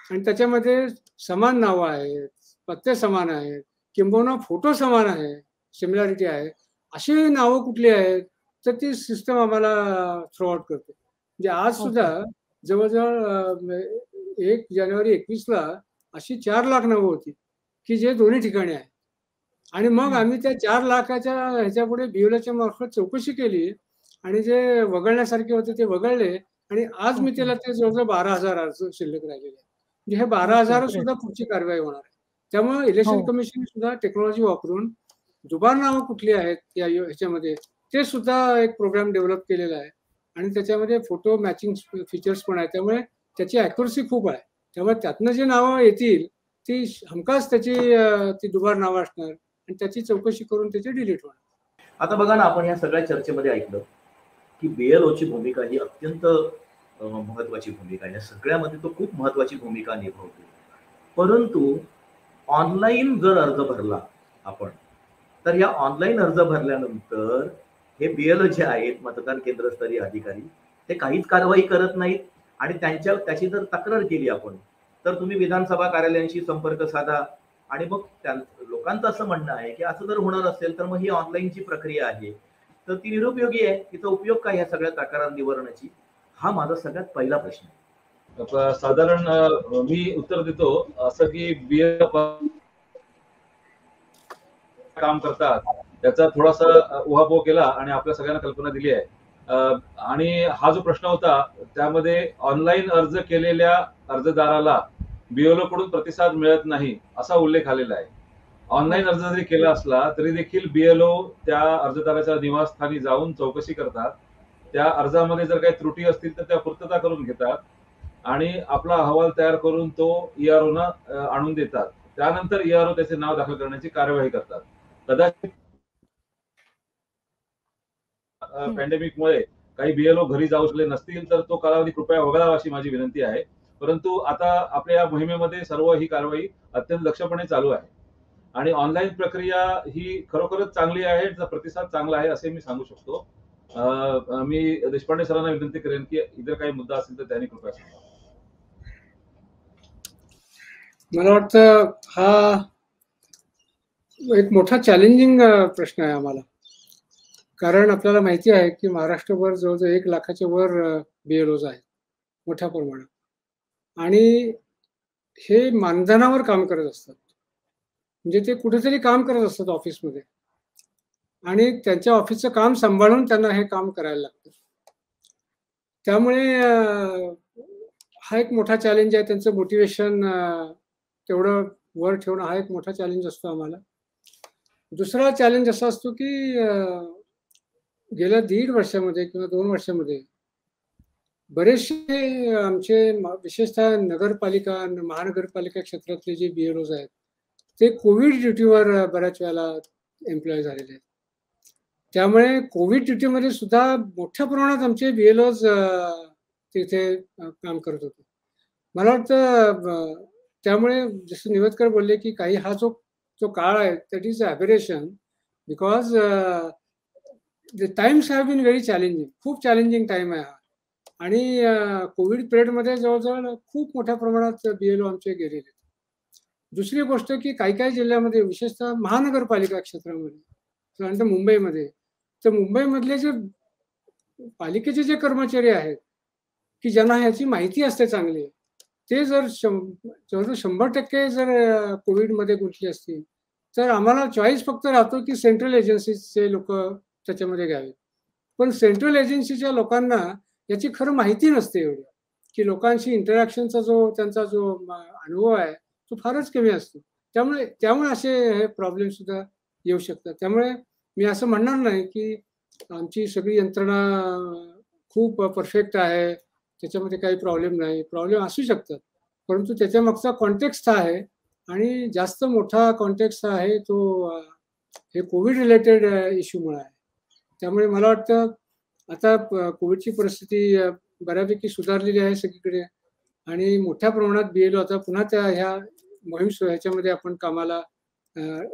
S2: आणि त्याच्यामध्ये समान नावं आहेत, पत्ते समान आहेत, किंबहुना फोटो समान आहे, सिमिलॅरिटी आहे. अशी नावं कुठली आहेत, तर ती सिस्टम आम्हाला थ्रो आउट करते. म्हणजे आज सुद्धा जवळ-जवळ 1 जानेवारी 21ला अशी 4 लाख नावं होती, की जे दोन्ही ठिकाणी आहेत. आणि मग आम्ही त्या 4 लाखाच्या ह्याच्यापुढे BLOच्या मार्फत चौकशी केली आणि जे वगळण्यासारखे होते ते वगळले आणि आज मी
S1: ओके.
S2: त्याला ते जवळ-जवळ 12,000 अर्ज शिल्लक राहिलेले आहेत. म्हणजे हे
S1: ओके.
S2: 12,000
S1: ग्रेट.
S2: सुद्धा पुढची कारवाई होणार आहे. त्यामुळे
S1: हो.
S2: इलेक्शन कमिशन सुद्धा टेक्नॉलॉजी वापरून जुबान नावं कुठली आहेत या ह्याच्यामध्ये ते सुद्धा एक प्रोग्राम डेव्हलप केलेला आहे आणि त्याच्यामध्ये फोटो मॅचिंग फीचर्स पण आहेत. त्यामुळे त्याची ॲक्युरसी खूप आहे. त्यामुळे त्यातनं जे नावं येतील ती हमखास त्याची ती दुबार नावं असणार आणि त्याची चौकशी करून त्याचे डिलीट होणार.
S3: आता बघा ना, आपण या सगळ्या चर्चेमध्ये ऐकलं की BLOची भूमिका ही अत्यंत महत्वाची भूमिका आहे. या सगळ्यामध्ये तो खूप महत्वाची भूमिका निभावतो. परंतु ऑनलाईन जर अर्ज भरला आपण, तर या ऑनलाईन अर्ज भरल्यानंतर हे BLO जे आहेत मतदान केंद्रस्तरीय अधिकारी ते काहीच कारवाई करत नाहीत आणि त्याची जर तक्रार केली आपण, तर तुम्ही विधानसभा कार्यालयांशी संपर्क साधा आणि मग लोकांचं असं म्हणणं आहे की असं जर होणार असेल तर मग ही ऑनलाईनची प्रक्रिया आहे तर ती निरुपयोगी आहे. तिचा उपयोग काय या सगळ्या तक्रार निवारणाची? हा माझा सगळ्यात पहिला प्रश्न आहे.
S4: साधारण मी उत्तर देतो असं की BLO काम करतात त्याचा थोडासा उहापोह केला आणि आपल्या सगळ्यांना कल्पना दिली आहे. आणि हा जो प्रश्न होता त्यामध्ये ऑनलाईन अर्ज केलेल्या अर्जदाराला BLO कडून प्रतिसाद मिळत नाही असा उल्लेख आलेला आहे. ऑनलाईन अर्ज जरी केला असला तरी देखील BLO त्या अर्जदाराच्या निवासस्थानी जाऊन चौकशी करतात. त्या अर्जामध्ये जर काही त्रुटी असतील तर त्या पूर्तता करून घेतात आणि आपला अहवाल तयार करून तो ERO ना आणून देतात. त्यानंतर ERO त्याचे नाव दाखल करण्याची कार्यवाही करतात. कदाचित पॅन्डेमिकमुळे काही BLO घरी जाऊ शकले नसतील तर तो कालावधी कृपया वगळावा अशी माझी विनंती आहे. परंतु आता आपल्या या मोहिमेमध्ये सर्व ही कारवाई अत्यंत लक्षपणे चालू आहे आणि ऑनलाईन प्रक्रिया ही खरोखरच चांगली आहे, प्रतिसाद चांगला आहे असे मी सांगू शकतो. मी देशपांडे सरांना विनंती करेन की इतर काही मुद्दा असेल तर त्यांनी कृपया सांगा.
S2: मला वाटतं हा एक मोठा चॅलेंजिंग प्रश्न आहे आम्हाला. कारण आपल्याला माहिती आहे की महाराष्ट्रभर जवळजवळ 1 लाखाच्या वर BLOs आहेत मोठ्या प्रमाणात आणि हे मानधनावर काम करत असतात. म्हणजे ते कुठेतरी काम करत असतात ऑफिसमध्ये आणि त्यांच्या ऑफिसचं काम सांभाळून त्यांना हे काम करायला लागतं. त्यामुळे हा एक मोठा चॅलेंज आहे. त्यांचं मोटिवेशन तेवढं वर ठेवणं हा एक मोठा चॅलेंज असतो आम्हाला. दुसरा चॅलेंज असा असतो की गेल्या 1.5 वर्षामध्ये किंवा 2 वर्षामध्ये बरेचसे आमचे विशेषतः नगरपालिका महानगरपालिका क्षेत्रातले जे BLOs आहेत ते कोविड ड्युटीवर बऱ्याच वेळेला एम्प्लॉय झालेले आहेत. त्यामुळे कोविड ड्युटीमध्ये सुद्धा मोठ्या प्रमाणात आमचे BLOs तिथे काम करत होते. मला वाटतं त्यामुळे जसं निवेदकर बोलले की काही हा जो काळ आहे that is aberration because the times have been very challenging. खूप चॅलेंजिंग टाइम आहे हा आणि कोविड पिरियडमध्ये जवळजवळ खूप मोठ्या प्रमाणात BLO आमचे गेलेले. दुसरी गोष्ट की काही जिल्ह्यामध्ये विशेषतः महानगरपालिका क्षेत्रामध्ये त्यानंतर मुंबईमध्ये तर मुंबईमधले जे पालिकेचे जे कर्मचारी आहेत की ज्यांना ह्याची माहिती असते चांगली ते जर जवळजवळ 100% जर कोविडमध्ये गुंतले असतील तर आम्हाला चॉईस फक्त राहतो की सेंट्रल एजन्सीचे लोक त्याच्यामध्ये घ्यावे. पण सेंट्रल एजन्सीच्या लोकांना याची खरं माहिती नसते एवढी की लोकांशी इंटरॅक्शनचा त्यांचा जो अनुभव आहे तो फारच कमी असतो. त्यामुळे असे हे प्रॉब्लेम सुद्धा येऊ शकतात. त्यामुळे मी असं म्हणणार नाही की आमची सगळी यंत्रणा खूप परफेक्ट आहे, त्याच्यामध्ये काही प्रॉब्लेम नाही. प्रॉब्लेम असू शकतात परंतु त्याच्या मागचा कॉन्टेक्स्ट आहे आणि जास्त मोठा कॉन्टेक्स्ट आहे तो हे कोविड रिलेटेड इश्यूमुळे आहे. त्यामुळे मला वाटतं आता कोविडची परिस्थिती बऱ्यापैकी सुधारलेली आहे सगळीकडे आणि मोठ्या प्रमाणात BLO आता पुन्हा ह्या मोहीम ह्याच्यामध्ये आपण कामाला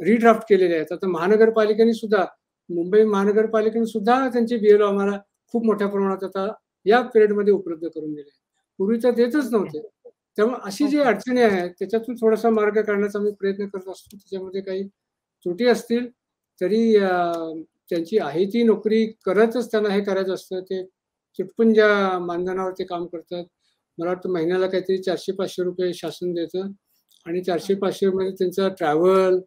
S2: रिड्राफ्ट केलेले आहेत. आता महानगरपालिकेने सुद्धा मुंबई महानगरपालिकेने सुद्धा त्यांचे BLO आम्हाला खूप मोठ्या प्रमाणात आता या पिरियडमध्ये उपलब्ध करून दिले. पूर्वी तर देतच नव्हते. त्यामुळे अशी जी अडचणी आहेत त्याच्यातून थोडासा मार्ग काढण्याचा आम्ही प्रयत्न करत असतो. त्याच्यामध्ये काही त्रुटी असतील तरी त्यांची आहे ती नोकरी करतच त्यांना हे करायचं असतं. ते चुटपुंज्या मानधनावर ते काम करतात. मला वाटतं महिन्याला काहीतरी 400-500 रुपये शासन देतं आणि 400-500 मध्ये त्यांचा ट्रॅव्हल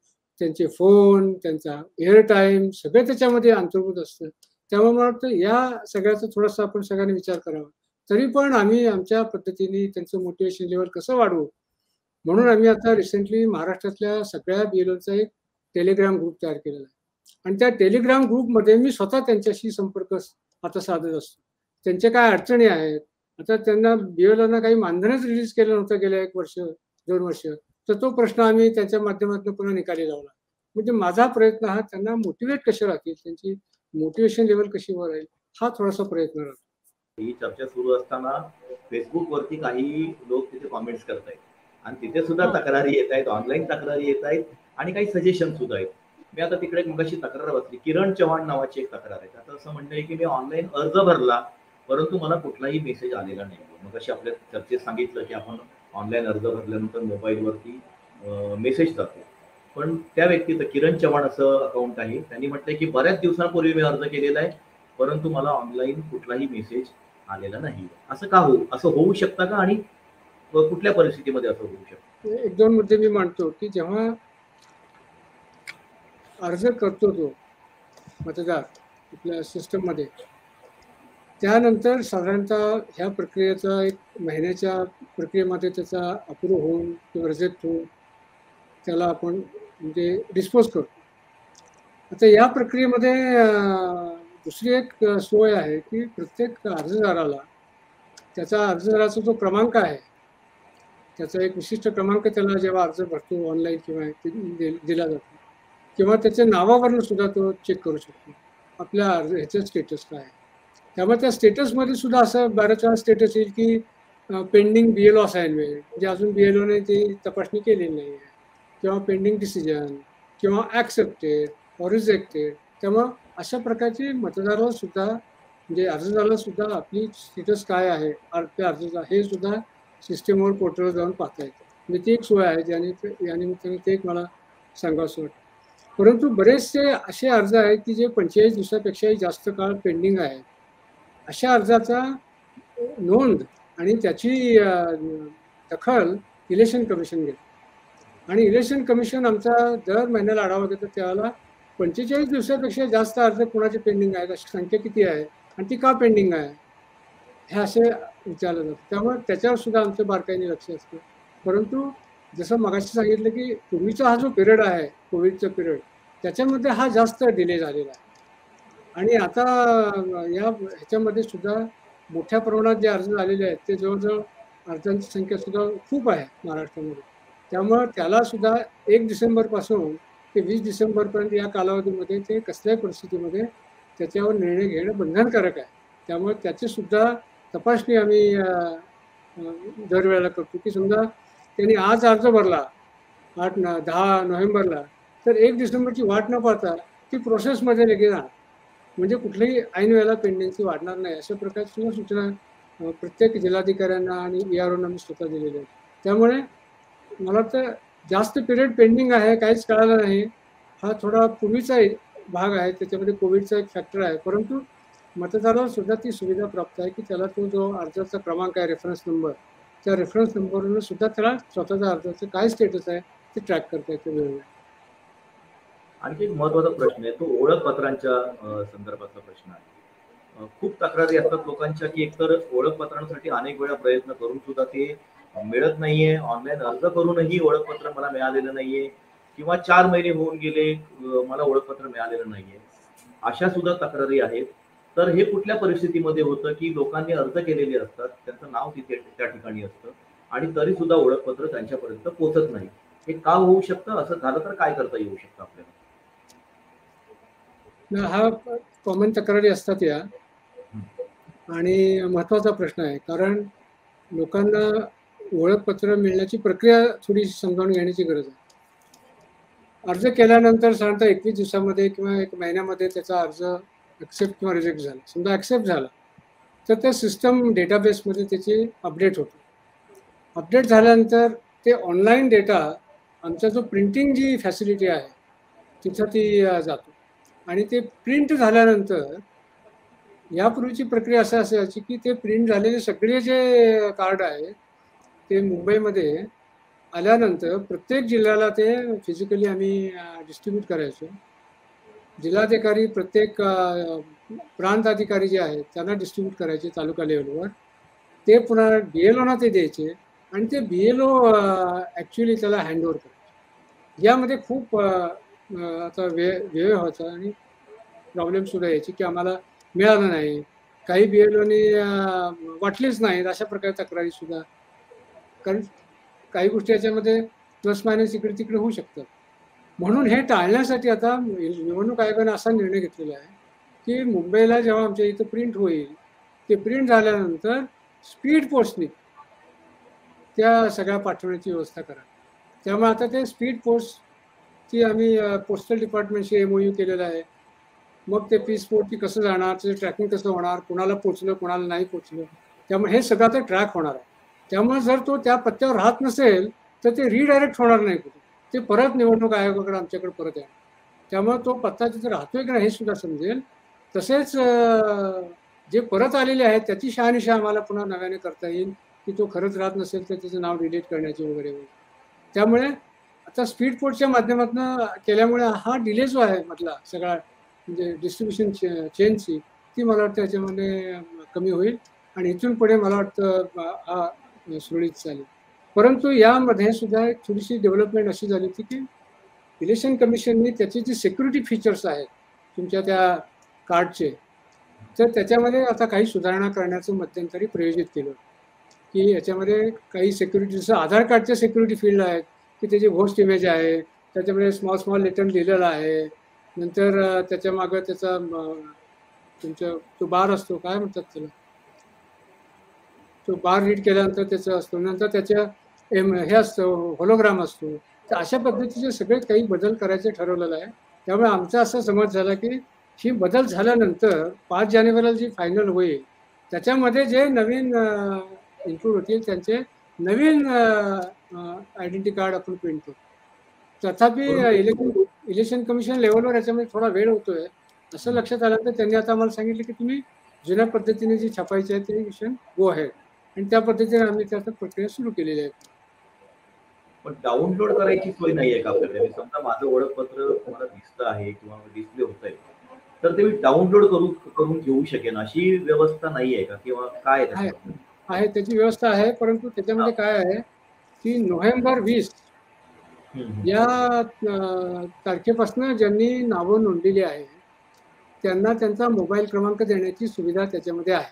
S2: त्यांचे फोन, त्यांचा एअरटाईम सगळं त्याच्यामध्ये अंतर्भूत असतं. त्यामुळे मला वाटतं या सगळ्याचा थोडासा आपण सगळ्यांनी विचार करावा. तरी पण आम्ही आमच्या पद्धतीने त्यांचं मोटिव्हेशन लेव्हल कसं वाढवू, म्हणून आम्ही आता रिसेंटली महाराष्ट्रातल्या सगळ्या BLOचा एक टेलिग्राम ग्रुप तयार केलेला आहे. आणि त्या टेलिग्राम ग्रुपमध्ये मी स्वतः त्यांच्याशी संपर्क आता साधत असतो. त्यांच्या काय अडचणी आहेत, आता त्यांना BLOना काही मानधनच रिलीज केलं नव्हतं गेल्या 1 वर्ष 2 वर्ष, तर तो प्रश्न आम्ही त्यांच्या माध्यमातून पुन्हा निकाली लावला. म्हणजे माझा प्रयत्न हा त्यांना मोटिवेट कसे राहतील, त्यांची मोटिवेशन लेवल कशी वर राहील, हा थोडासा प्रयत्न राहतो.
S3: ही चर्चा सुरू असताना फेसबुकवरती काही लोक तिथे कॉमेंट्स करतायत आणि तिथे सुद्धा तक्रारी येत आहेत, ऑनलाईन तक्रारी येत आहेत आणि काही सजेशन सुद्धा आहेत. मी आता तिकडे मगाशी तक्रार वाचली, किरण चव्हाण नावाची एक तक्रार आहे. आता असं म्हणणं आहे की मी ऑनलाईन अर्ज भरला परंतु मला कुठलाही मेसेज आलेला नाही. मगाशी आपल्या चर्चेत सांगितलं की आपण ऑनलाईन अर्ज भरल्यानंतर मोबाईलवरती मेसेज जातो, पण त्या व्यक्तीचं किरण चव्हाण असं अकाउंट आहे, त्यांनी म्हटलंय की बऱ्याच दिवसांपूर्वी मी अर्ज केलेला आहे परंतु मला ऑनलाईन कुठलाही मेसेज आलेला नाही. असं का असं होऊ शकतं का आणि कुठल्या परिस्थितीमध्ये असं होऊ शकतं?
S2: 1-2 मुद्दे मी मांडतो की जेव्हा अर्ज करतो तो मतदार आपल्या सिस्टममध्ये, त्यानंतर साधारणतः ह्या प्रक्रियेचा 1 महिन्याच्या प्रक्रियेमध्ये त्याचा अप्रूव्ह होऊन किंवा रिजेक्ट होऊन त्याला आपण म्हणजे डिस्पोज करतो. आता या प्रक्रियेमध्ये दुसरी एक सोय आहे की प्रत्येक अर्जदाराला त्याचा अर्जदाराचा जो क्रमांक आहे, त्याचा एक विशिष्ट क्रमांक त्याला जेव्हा अर्ज भरतो ऑनलाईन किंवा दिला जातो, किंवा त्याच्या नावावरून सुद्धा तो चेक करू शकतो आपल्या अर्ज ह्याचं स्टेटस काय आहे. त्यामुळे त्या स्टेटसमध्ये सुद्धा असं बऱ्याच वेळा स्टेटस येईल की पेंडिंग BLO असाइनमेंट, म्हणजे अजून BLOने ती तपासणी केलेली नाही आहे, किंवा पेंडिंग डिसिजन, किंवा ॲक्सेप्टेड ऑर रिजेक्टेड. त्यामुळं अशा प्रकारची मतदाराला सुद्धा म्हणजे अर्जदाराला सुद्धा आपली स्टेटस काय आहे त्या अर्जाचा हे सुद्धा सिस्टीमवर पोर्टलवर जाऊन पाहता येतं. म्हणजे ती एक सोय आहे ज्याने या निमित्ताने ते एक मला सांगावंसं वाटतं. परंतु बरेचसे असे अर्ज आहेत की जे 45 दिवसापेक्षाही जास्त काळ पेंडिंग आहे. अशा अर्जाचा नोंद आणि त्याची दखल इलेक्शन कमिशन घेतं, आणि इलेक्शन कमिशन आमचा दर महिन्याला आढावा घेतं. त्यावेळेला 45 दिवसापेक्षा जास्त अर्ज कोणाचे पेंडिंग आहेत, अशी संख्या किती आहे आणि ती का पेंडिंग आहे, हे असे विचारलं जातं. त्यामुळे त्याच्यावर सुद्धा आमचं बारकाईने लक्ष असतं. परंतु जसं मगाशी सांगितलं की पूर्वीचा हा जो पिरियड आहे, कोविडचा पिरियड, त्याच्यामध्ये हा जास्त डिले झालेला आहे. आणि आता या ह्याच्यामध्ये सुद्धा मोठ्या प्रमाणात जे अर्ज झालेले आहेत ते जवळजवळ अर्जांची संख्या सुद्धा खूप आहे महाराष्ट्रामध्ये. त्यामुळं त्याला सुद्धा 1 डिसेंबरपासून ते 20 डिसेंबरपर्यंत या कालावधीमध्ये ते कसल्याही परिस्थितीमध्ये त्याच्यावर निर्णय घेणं बंधनकारक आहे. त्यामुळे त्याची सुद्धा तपासणी आम्ही दरवेळेला करतो की समजा त्यांनी आज अर्ज भरला 10 नोव्हेंबरला, तर 1 डिसेंबरची वाट न पाहता ती प्रोसेसमध्ये लगेच राहणार, म्हणजे कुठल्याही ऐन वेळेला पेंडिंगची वाढणार नाही. अशा प्रकारची सूचना प्रत्येक जिल्हाधिकाऱ्यांना आणि EROना मी स्वतः दिलेल्या आहेत. त्यामुळे मला वाटतं जास्त पिरियड पेंडिंग आहे, काहीच कळालं नाही, हा थोडा पूर्वीचा भाग आहे, त्याच्यामध्ये कोविडचा एक फॅक्टर आहे. परंतु मतदाराला सुद्धा ती सुविधा प्राप्त आहे की त्याला तो जो अर्जाचा क्रमांक आहे, रेफरन्स नंबर, त्या रेफरन्स नंबरवरून सुद्धा त्याला स्वतःच्या अर्जाचं काय स्टेटस आहे ते ट्रॅक करता येतं वेळोवेळी.
S3: आणखी एक महत्वाचा प्रश्न आहे तो ओळखपत्रांच्या संदर्भातला प्रश्न आहे. खूप तक्रारी असतात लोकांच्या की एकतर ओळखपत्रांसाठी अनेक वेळा प्रयत्न करून सुद्धा ते मिळत नाहीये, ऑनलाईन अर्ज करूनही ओळखपत्र मला मिळालेलं नाहीये, किंवा 4 महिने होऊन गेले मला ओळखपत्र मिळालेलं नाहीये, अशा सुद्धा तक्रारी आहेत. तर हे कुठल्या परिस्थितीमध्ये होतं की लोकांनी अर्ज केलेले असतात, त्यांचं नाव तिथे त्या ठिकाणी असतं आणि तरी सुद्धा ओळखपत्र त्यांच्यापर्यंत पोहोचत नाही. हे का होऊ शकतं? असं झालं तर काय करता येऊ शकतं आपल्याला?
S2: हा कॉमन तक्रारी असतात या, आणि महत्त्वाचा प्रश्न आहे, कारण लोकांना ओळखपत्र मिळण्याची प्रक्रिया थोडी समजावून घेण्याची गरज आहे. अर्ज केल्यानंतर साधारणतः 21 दिवसामध्ये किंवा 1 महिन्यामध्ये त्याचा अर्ज ॲक्सेप्ट किंवा रिजेक्ट झाला. समजा ॲक्सेप्ट झाला तर त्या सिस्टम डेटाबेसमध्ये त्याची अपडेट होतो. अपडेट झाल्यानंतर ते ऑनलाईन डेटा आमचा जो प्रिंटिंग जी फॅसिलिटी आहे तिथं ती जातो, आणि ते प्रिंट झाल्यानंतर यापूर्वीची प्रक्रिया असं असायची की ते प्रिंट झालेले सगळे जे कार्ड आहे ते मुंबईमध्ये आल्यानंतर प्रत्येक जिल्ह्याला ते फिजिकली आम्ही डिस्ट्रीब्यूट करायचो. जिल्हाधिकारी प्रत्येक प्रांत अधिकारी जे आहेत त्यांना डिस्ट्रीब्यूट करायचे तालुका लेवलवर. ते पुन्हा BLOना ते द्यायचे आणि ते BLO ॲक्च्युली त्याला हँडओव्हर करायचे. यामध्ये खूप आता व्यय व्हायचा आणि प्रॉब्लेम सुद्धा यायची की आम्हाला मिळालं नाही, काही BLOनी वाटलीच नाहीत, अशा प्रकारे तक्रारी सुद्धा. कारण काही गोष्टी याच्यामध्ये प्लस मायनस इकडे तिकडे होऊ शकतात. म्हणून हे टाळण्यासाठी आता निवडणूक आयोगाने असा निर्णय घेतलेला आहे की मुंबईला जेव्हा आमच्या इथं प्रिंट होईल, ते प्रिंट झाल्यानंतर स्पीड पोस्टने त्या सगळ्या पाठवण्याची व्यवस्था करा. त्यामुळे आता ते स्पीड पोस्टची आम्ही पोस्टल डिपार्टमेंटशी MOU केलेला आहे. मग ते पीस पोर्टची कसं जाणार, त्याचं ट्रॅकिंग कसं होणार, कोणाला पोचलं कोणाला नाही पोचलं, त्यामुळे हे सगळं ते ट्रॅक होणार आहे. त्यामुळे जर तो त्या पत्त्यावर राहत नसेल तर ते रिडायरेक्ट होणार नाही कुठे, ते परत निवडणूक आयोगाकडे आमच्याकडे परत येणार. त्यामुळे तो पत्ता तिथे राहतोय की नाही हे सुद्धा समजेल. तसेच जे परत आलेले आहेत त्याची शहानिशा आम्हाला पुन्हा नव्याने करता येईल की तो खरंच राहत नसेल तर त्याचं नाव डिलीट करण्याचे वगैरे. त्यामुळे आता स्पीड पोर्टच्या माध्यमातून केल्यामुळे हा डिले जो आहे म्हटला सगळा म्हणजे डिस्ट्रीब्युशन चेनची, ती मला वाटतं याच्यामध्ये कमी होईल आणि इथून पुढे मला वाटतं हा सुरळीत चालेल. परंतु यामध्ये सुद्धा एक थोडीशी डेव्हलपमेंट अशी झाली होती की इलेक्शन कमिशनने त्याचे जे सिक्युरिटी फीचर्स आहेत तुमच्या त्या कार्डचे, तर त्याच्यामध्ये आता काही सुधारणा करण्याचं मध्यंतरी प्रयोजित केलं की याच्यामध्ये काही सिक्युरिटी, जसं आधार कार्डचे सिक्युरिटी फील्ड आहेत की त्याची घोस्ट इमेज आहे, त्याच्यामध्ये स्मॉल लेटर लिहिलेलं आहे, नंतर त्याच्या मागं त्याचा तुमचा तो बार असतो, काय म्हणतात त्याला, तो बार रीड केल्यानंतर त्याचं असतो, नंतर त्याच्या हे असतं होलोग्राम असतो. तर अशा पद्धतीचे सगळे काही बदल करायचे ठरवलेलं आहे. त्यामुळे आमचा असा समज झाला की ही बदल झाल्यानंतर 5 जानेवारीला जी फायनल होईल त्याच्यामध्ये जे नवीन इन्क्लूड होतील त्यांचे नवीन आयडेंटिटी कार्ड आपण प्रिंट करू. तथापि इलेक्शन कमिशन लेवलवर याच्यामध्ये थोडा वेळ होतोय असं लक्षात आलं तर त्यांनी आता आम्हाला सांगितलं की तुम्ही जुन्या पद्धतीने जी छापायची आहे ते मिशन गो अहेड, आणि त्या पद्धतीने आम्ही त्याचा प्रक्रिया सुरू केलेली आहे.
S3: पण डाउनलोड करायची सोय नाही आहे का आपल्याकडे? समजा माझं ओळखपत्र मला दिसतं आहे किंवा डिस्प्ले होत आहे, तर ते मी डाउनलोड करून घेऊ शकेन अशी व्यवस्था नाही आहे का, किंवा काय
S2: आहे? त्याची व्यवस्था आहे, परंतु त्याच्यामध्ये काय आहे की नोव्हेंबर 20 या तारखेपासून ज्यांनी नावं नोंदलेली आहे त्यांना त्यांचा मोबाईल क्रमांक देण्याची सुविधा त्याच्यामध्ये आहे.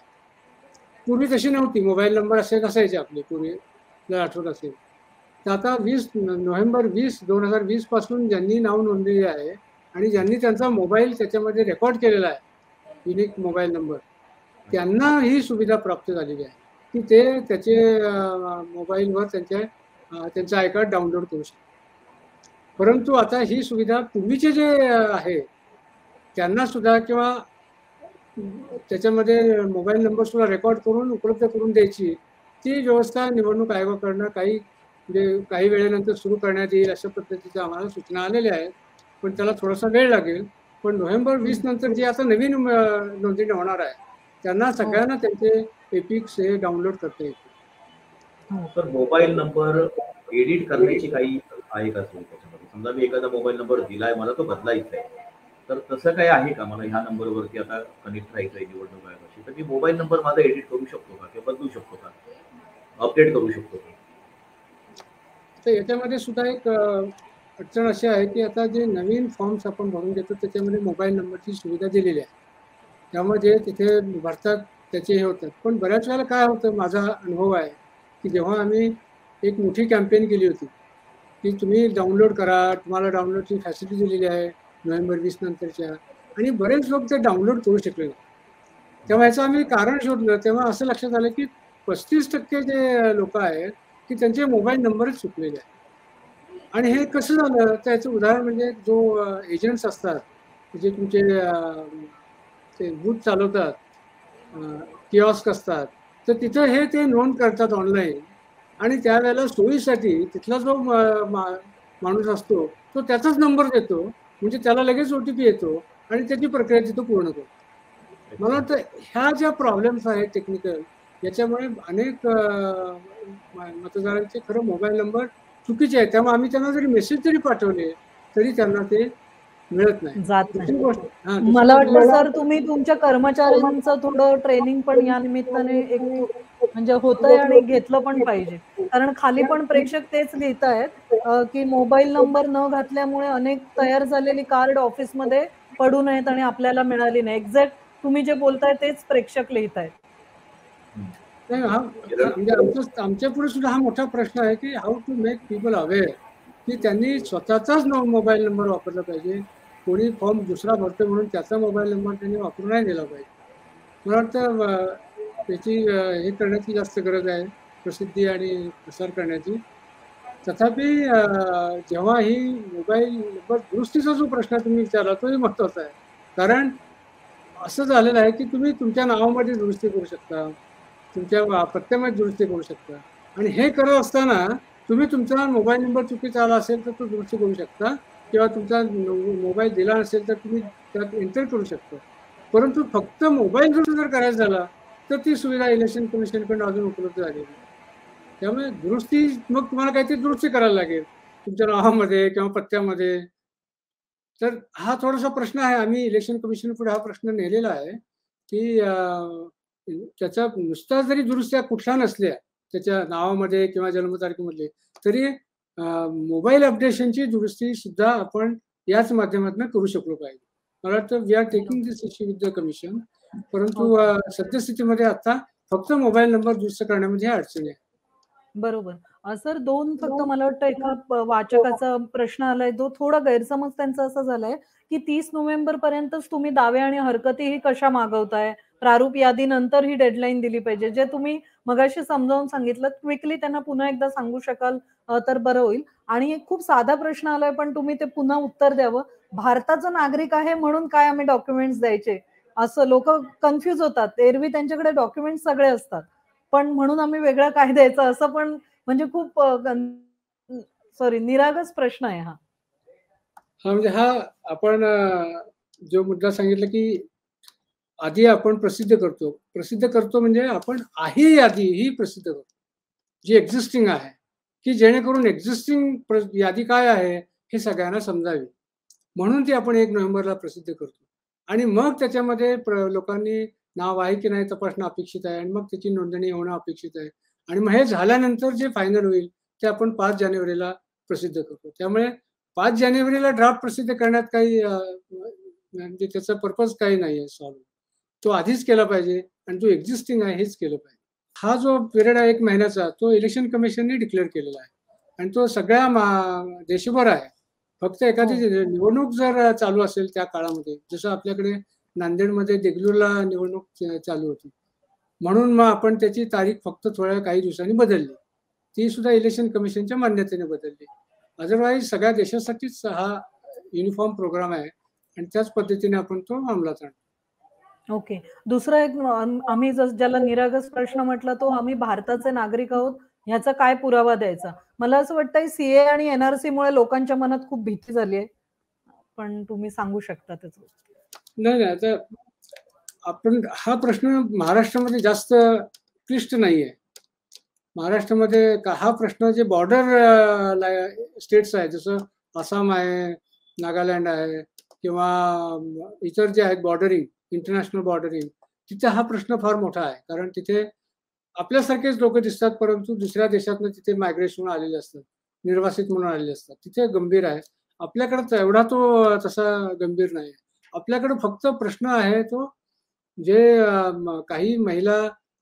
S2: पूर्वी तशी नव्हती, मोबाईल नंबर असे नसायचे आपले पूर्वी, जर आठवत असेल तर. आता नोव्हेंबर 20, 2020 पासून ज्यांनी नाव नोंदलेले आहे आणि ज्यांनी त्यांचा मोबाईल त्याच्यामध्ये रेकॉर्ड केलेला आहे युनिक मोबाईल नंबर, त्यांना ही सुविधा प्राप्त झालेली आहे की ते त्याचे मोबाईलवर त्यांचं आय कार्ड डाउनलोड करू शकतात. परंतु आता ही सुविधा पूर्वीचे जे आहे त्यांना सुद्धा किंवा त्याच्यामध्ये मोबाईल नंबर सुद्धा रेकॉर्ड करून उपलब्ध करून द्यायची ती व्यवस्था निवडणूक आयोगाकडनं काही वेळेनंतर सुरू करण्यात येईल अशा पद्धतीच्या आम्हाला सूचना आलेल्या आहेत. पण त्याला थोडासा वेळ लागेल. पण नोव्हेंबर 20 नंतर जे आता नवीन नोंदणी होणार आहे त्यांना सगळ्यांना त्यांचे एपिक्स हे डाउनलोड करता येतील.
S3: तर मोबाईल नंबर एडिट करण्याची काही आहे का सोय त्याच्यामध्ये? समजा मी एखादा मोबाईल नंबर दिलाय, मला तो बदलायचा आहे, तर तसं काय आहे का? मला ह्या नंबरवरती आता कनेक्ट राहायचं आहे निवडणूक आयोगाशी, तर मी मोबाईल नंबर माझा एडिट करू शकतो का किंवा बदलू शकतो का, अपडेट करू शकतो का?
S2: तर याच्यामध्ये सुद्धा एक अडचण अशी आहे की आता जे नवीन फॉर्म्स आपण भरून घेतो त्याच्यामध्ये मोबाईल नंबरची सुविधा दिलेली आहे, त्यामुळे जे तिथे भरतात त्याचे हे होतात. पण बऱ्याच वेळेला काय होतं, माझा अनुभव आहे की जेव्हा आम्ही एक मोठी कॅम्पेन केली होती की तुम्ही डाउनलोड करा, तुम्हाला डाउनलोडची फॅसिलिटी दिलेली आहे नोव्हेंबर 20 नंतरच्या, आणि बरेच लोक ते डाउनलोड करू शकले नाही. तेव्हा याचं आम्ही कारण शोधलं, तेव्हा असं लक्षात आलं की 35% जे लोक आहेत की त्यांचे मोबाईल नंबरच चुकलेले आहेत. आणि हे कसं झालं तर याचं उदाहरण म्हणजे जो एजंट्स असतात जे तुमचे ते बूथ चालवतात, किऑस्क असतात, तर तिथं हे ते नोंद करतात ऑनलाईन, आणि त्यावेळेला सोयीसाठी तिथला जो माणूस असतो तो त्याचाच नंबर देतो, म्हणजे त्याला लगेच OTP येतो आणि त्याची प्रक्रिया तिथं पूर्ण करतो. मला वाटतं ह्या ज्या प्रॉब्लेम्स आहेत टेक्निकल, याच्यामुळे अनेक मतदारांचे खरं मोबाईल नंबर चुकीचे आहे. त्यामुळे आम्ही त्यांना जरी मेसेज जरी पाठवले तरी त्यांना ते मिळत नाही.
S1: जात
S2: दुसरी
S1: नाही.
S2: गोष्ट दुसरी
S1: मला
S2: गोष्ट
S1: वाटतं सर तुम्ही तुमच्या कर्मचाऱ्यांचं थोडं ट्रेनिंग पण या निमित्ताने एक म्हणजे होतंय आणि घेतलं पण पाहिजे. कारण खाली पण प्रेक्षक तेच लिहितायत की मोबाईल नंबर न घातल्यामुळे अनेक तयार झालेली कार्ड ऑफिसमध्ये पडू नयेत आणि आपल्याला मिळाली नाही. एक्झॅक्ट तुम्ही जे बोलताय तेच प्रेक्षक लिहितायत.
S2: नाही, म्हणजे आमच्या पुढे सुद्धा हा मोठा प्रश्न आहे की how to make people aware की त्यांनी स्वतःचाच मोबाईल नंबर वापरला पाहिजे. कोणी फॉर्म दुसरा भरतो म्हणून त्याचा मोबाईल नंबर त्यांनी वापरू नाही दिला पाहिजे. मला वाटतं त्याची हे करण्याची जास्त गरज आहे, प्रसिद्धी आणि प्रसार करण्याची. तथापि जेव्हा ही मोबाईल नंबर दुरुस्तीचा जो प्रश्न तुम्ही विचारला तोही महत्वाचा आहे. कारण असं झालेलं आहे की तुम्ही तुमच्या नावामध्ये दुरुस्ती करू शकता, तुमच्या पत्त्यामध्ये दुरुस्ती करू शकता आणि हे करत असताना तुम्ही तुमचा मोबाईल नंबर चुकीचा आला असेल तर तो दुरुस्ती करू शकता किंवा तुमचा मोबाईल दिला नसेल तर तुम्ही त्यात एंटर करू शकता. परंतु फक्त मोबाईल जर करायचा झाला तर ती सुविधा इलेक्शन कमिशनकडून अजून उपलब्ध झालेली नाही. त्यामुळे दुरुस्ती मग तुम्हाला काहीतरी दुरुस्ती करायला लागेल तुमच्या नावामध्ये किंवा पत्त्यामध्ये. तर हा थोडासा प्रश्न आहे. आम्ही इलेक्शन कमिशन पुढे हा प्रश्न नेलेला आहे की त्याचा नुसता जरी दुरुस्त्या कुठल्या नसल्या त्याच्या नावामध्ये किंवा जन्मतारखेमध्ये तरी मोबाईल अपडेशनची दुरुस्ती सुद्धा आपण याच माध्यमातून करू शकलो पाहिजे. मला वाटतं we are taking this issue with the commission. परंतु सद्यस्थितीमध्ये आता फक्त मोबाईल नंबर दुरुस्त करण्यामध्ये अडचणी आहे.
S1: बरोबर. सर 2 फक्त मला वाटतं एका वाचकाचा प्रश्न आलाय तो थोडा गैरसमज त्यांचा असा झालाय की 30 नोव्हेंबर पर्यंतच तुम्ही दावे आणि हरकतीही कशा मागवताय? प्रारूप यादीनंतर ही डेडलाईन दिली पाहिजे. जे तुम्ही मगाशी समजावून सांगितलं क्विकली त्यांना पुन्हा एकदा सांगू शकाल तर बरं होईल. आणि एक खूप साधा प्रश्न आलाय पण तुम्ही ते पुन्हा उत्तर द्यावं. भारताचा नागरिक आहे म्हणून काय आम्ही डॉक्युमेंट्स द्यायचे? असं लोकं कन्फ्यूज होतात. एरवी त्यांच्याकडे डॉक्युमेंट्स सगळे असतात. पण म्हणून आम्ही वेगळं काय द्यायचं असं पण म्हणजे खूप सॉरी निरागस प्रश्न आहे हा.
S2: म्हणजे हा आपण जो मुद्दा सांगितला की आधी आपण प्रसिद्ध करतो म्हणजे आपण आहे यादी ही प्रसिद्ध करतो जी एक्झिस्टिंग आहे की जेणेकरून एक्झिस्टिंग यादी काय आहे हे सगळ्यांना समजावी म्हणून ती आपण 1 नोव्हेंबरला प्रसिद्ध करतो आणि मग त्याच्यामध्ये लोकांनी नाव आहे की नाही तपासणं अपेक्षित आहे आणि मग त्याची नोंदणी होणं अपेक्षित आहे आणि मग हे झाल्यानंतर जे फायनल होईल ते आपण 5 जानेवारीला प्रसिद्ध करतो. त्यामुळे 5 जानेवारीला ड्राफ्ट प्रसिद्ध करण्यात काही म्हणजे त्याचा पर्पज काही नाही आहे सॉल्व. तो आधीच केला पाहिजे आणि जो एक्झिस्टिंग आहे हेच केलं पाहिजे. हा जो पिरियड आहे 1 महिन्याचा तो इलेक्शन कमिशनने डिक्लेअर केलेला आहे आणि तो सगळ्या देशभर आहे. फक्त एखादी निवडणूक जर चालू असेल त्या काळामध्ये जसं आपल्याकडे नांदेडमध्ये देगलूरला निवडणूक चालू होती म्हणून मग आपण त्याची तारीख फक्त थोड्या काही दिवसांनी बदलली. ती सुद्धा इलेक्शन कमिशनच्या मान्यतेने बदलली. अदरवाईज सगळ्या देशासाठीच हा युनिफॉर्म प्रोग्राम आहे आणि त्याच पद्धतीने आपण तो अंमलात आणतो.
S1: ओके. दुसरा एक आम्ही ज्याला निरागस प्रश्न म्हटला तो आम्ही भारताचे नागरिक आहोत ह्याचा काय पुरावा द्यायचा? मला असं वाटतंय सीए आणि एनआरसी मुळे लोकांच्या मनात खूप भीती झाली आहे. पण तुम्ही सांगू शकता त्याचं.
S2: नाही आता आपण हा प्रश्न महाराष्ट्रामध्ये जास्त क्लिष्ट नाहीये. महाराष्ट्रामध्ये हा प्रश्न जे बॉर्डर स्टेट्स आहे जसं आसाम आहे, नागालँड आहे किंवा इतर जे आहेत बॉर्डरिंग इंटरनॅशनल बॉर्डरिंग तिथे हा प्रश्न फार मोठा आहे. कारण तिथे आपल्यासारखेच लोक दिसतात परंतु दुसऱ्या देशातनं तिथे मायग्रेशन आलेले असतात, निर्वासित म्हणून आलेले असतात. तिथे गंभीर आहे. आपल्याकडे एवढा तो तसा गंभीर नाही. आपल्याकडे फक्त प्रश्न आहे तो जे काही महिला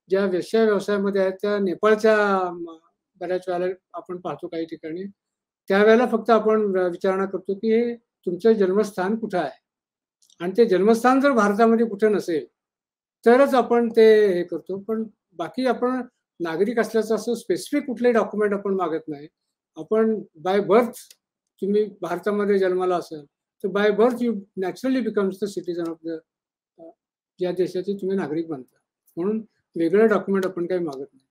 S2: ज्या वेश्या व्यवसायामध्ये आहेत त्या नेपाळच्या बऱ्याच वेळेला आपण पाहतो काही ठिकाणी. त्यावेळेला फक्त आपण विचारणा करतो की हे तुमचं जन्मस्थान कुठं आहे आणि ते जन्मस्थान जर भारतामध्ये कुठे नसेल तरच आपण ते हे करतो. पण बाकी आपण नागरिक असल्याचं असं स्पेसिफिक कुठलेही डॉक्युमेंट आपण मागत नाही. आपण बाय बर्थ तुम्ही भारतामध्ये जन्माला असाल तर by birth you naturally becomes the citizen of the ज्या देशाचे तुम्ही नागरिक बनता. म्हणून वेगळं डॉक्युमेंट आपण काही मागत नाही.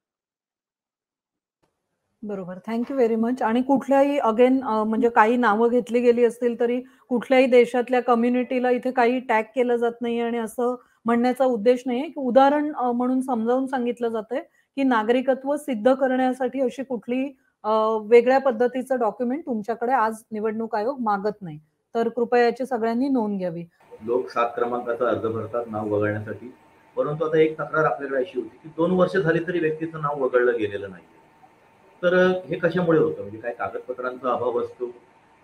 S1: बरोबर. Thank you very much. आणि कुठल्याही अगेन म्हणजे काही नावं घेतली गेली असतील तरी कुठल्याही देशातल्या कम्युनिटीला इथे काही टॅग केलं जात नाही आणि असं म्हणण्याचा उद्देश नाहीये की उदाहरण म्हणून समजावून सांगितलं जातंय की नागरिकत्व सिद्ध करण्यासाठी अशी कुठलीही वेगळ्या पद्धतीचं डॉक्युमेंट तुमच्याकडे आज निवडणूक आयोग मागत नाही. तर कृपया याची सगळ्यांनी नोंद घ्यावी.
S3: लोक 7 क्रमांकाचा अर्ज भरतात नाव वगळण्यासाठी, परंतु आता एक तक्रार आपल्याकडे अशी होती की 2 वर्ष झाली तरी व्यक्तीचं नाव वगळलं गेलेलं नाही. तर हे कशामुळे होतं? म्हणजे काय कागदपत्रांचा अभाव असतो?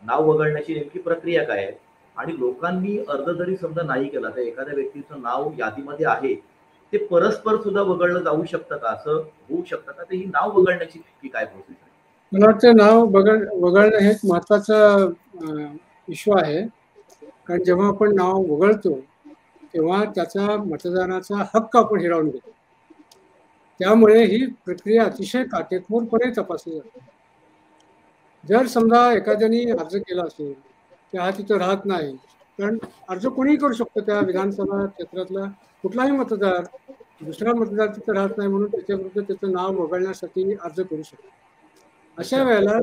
S3: नाव वगळण्याची नेमकी प्रक्रिया काय आहे? आणि लोकांनी अर्ज जरी समजा नाही केला तर एखाद्या व्यक्तीचं नाव यादीमध्ये आहे ते परस्पर सुद्धा वगळलं जाऊ शकतं का? असं होऊ शकतं का? तर ही नाव वगळण्याची नेमकी काय प्रोसेस आहे?
S2: मला वाटतं नाव वगळणं हे एक महत्वाचा इश्यू आहे. कारण जेव्हा आपण नाव वगळतो तेव्हा त्याचा मतदानाचा हक्क आपण हिरावून घेतो. त्यामुळे ही प्रक्रिया अतिशय काटेकोरपणे तपासली जाते. जर समजा एखाद्याने अर्ज केला असेल की हा तिथं राहत नाही, कारण अर्ज कोणीही करू शकतो, त्या विधानसभा क्षेत्रातला कुठलाही मतदार दुसरा मतदार तिथं राहत नाही म्हणून त्याच्याविरुद्ध त्याचं नाव वगळण्यासाठी अर्ज करू शकतो. अशा वेळेला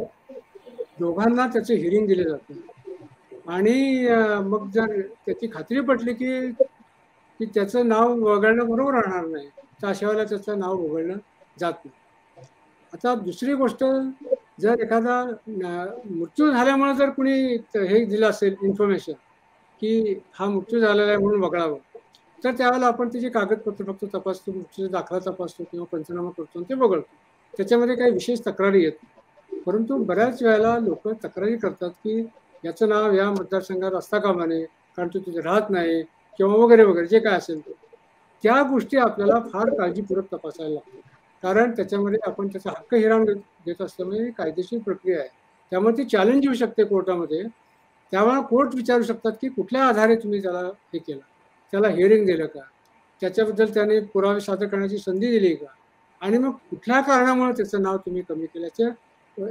S2: दोघांना त्याचे हिअरिंग दिले जाते आणि मग जर त्याची खात्री पटली की त्याचं नाव वगळणं बरोबर राहणार नाही तर अशा वेळेला त्याचं नाव वगळलं जात नाही. आता दुसरी गोष्ट, जर एखादा मृत्यू झाल्यामुळे जर कुणी हे दिलं असेल इन्फॉर्मेशन की हा मृत्यू झालेला आहे म्हणून वगळावं, तर त्यावेळेला आपण त्याची कागदपत्र फक्त तपासतो, मृत्यूचा दाखला तपासतो किंवा पंचनामा करतो आणि ते वगळतो. त्याच्यामध्ये काही विशेष तक्रारी येत नाही. परंतु बऱ्याच वेळेला लोक तक्रारी करतात की याचं नाव या मतदारसंघात असता कामा नये, कारण तो तिथे राहत नाही किंवा वगैरे वगैरे जे काय असेल ते. त्या गोष्टी आपल्याला फार काळजीपूर्वक तपासायला लागतात, कारण त्याच्यामध्ये आपण त्याचा हक्क हिरावून देत असल्यामुळे कायदेशीर प्रक्रिया आहे. त्यामुळे ती चॅलेंज येऊ शकते कोर्टामध्ये. त्यामुळे कोर्ट विचारू शकतात की कुठल्या आधारे तुम्ही त्याला हे केलं, त्याला हिअरिंग दिलं का, त्याच्याबद्दल त्याने पुरावे सादर करण्याची संधी दिली का, आणि मग कुठल्या कारणामुळे त्याचं नाव तुम्ही कमी केल्याचं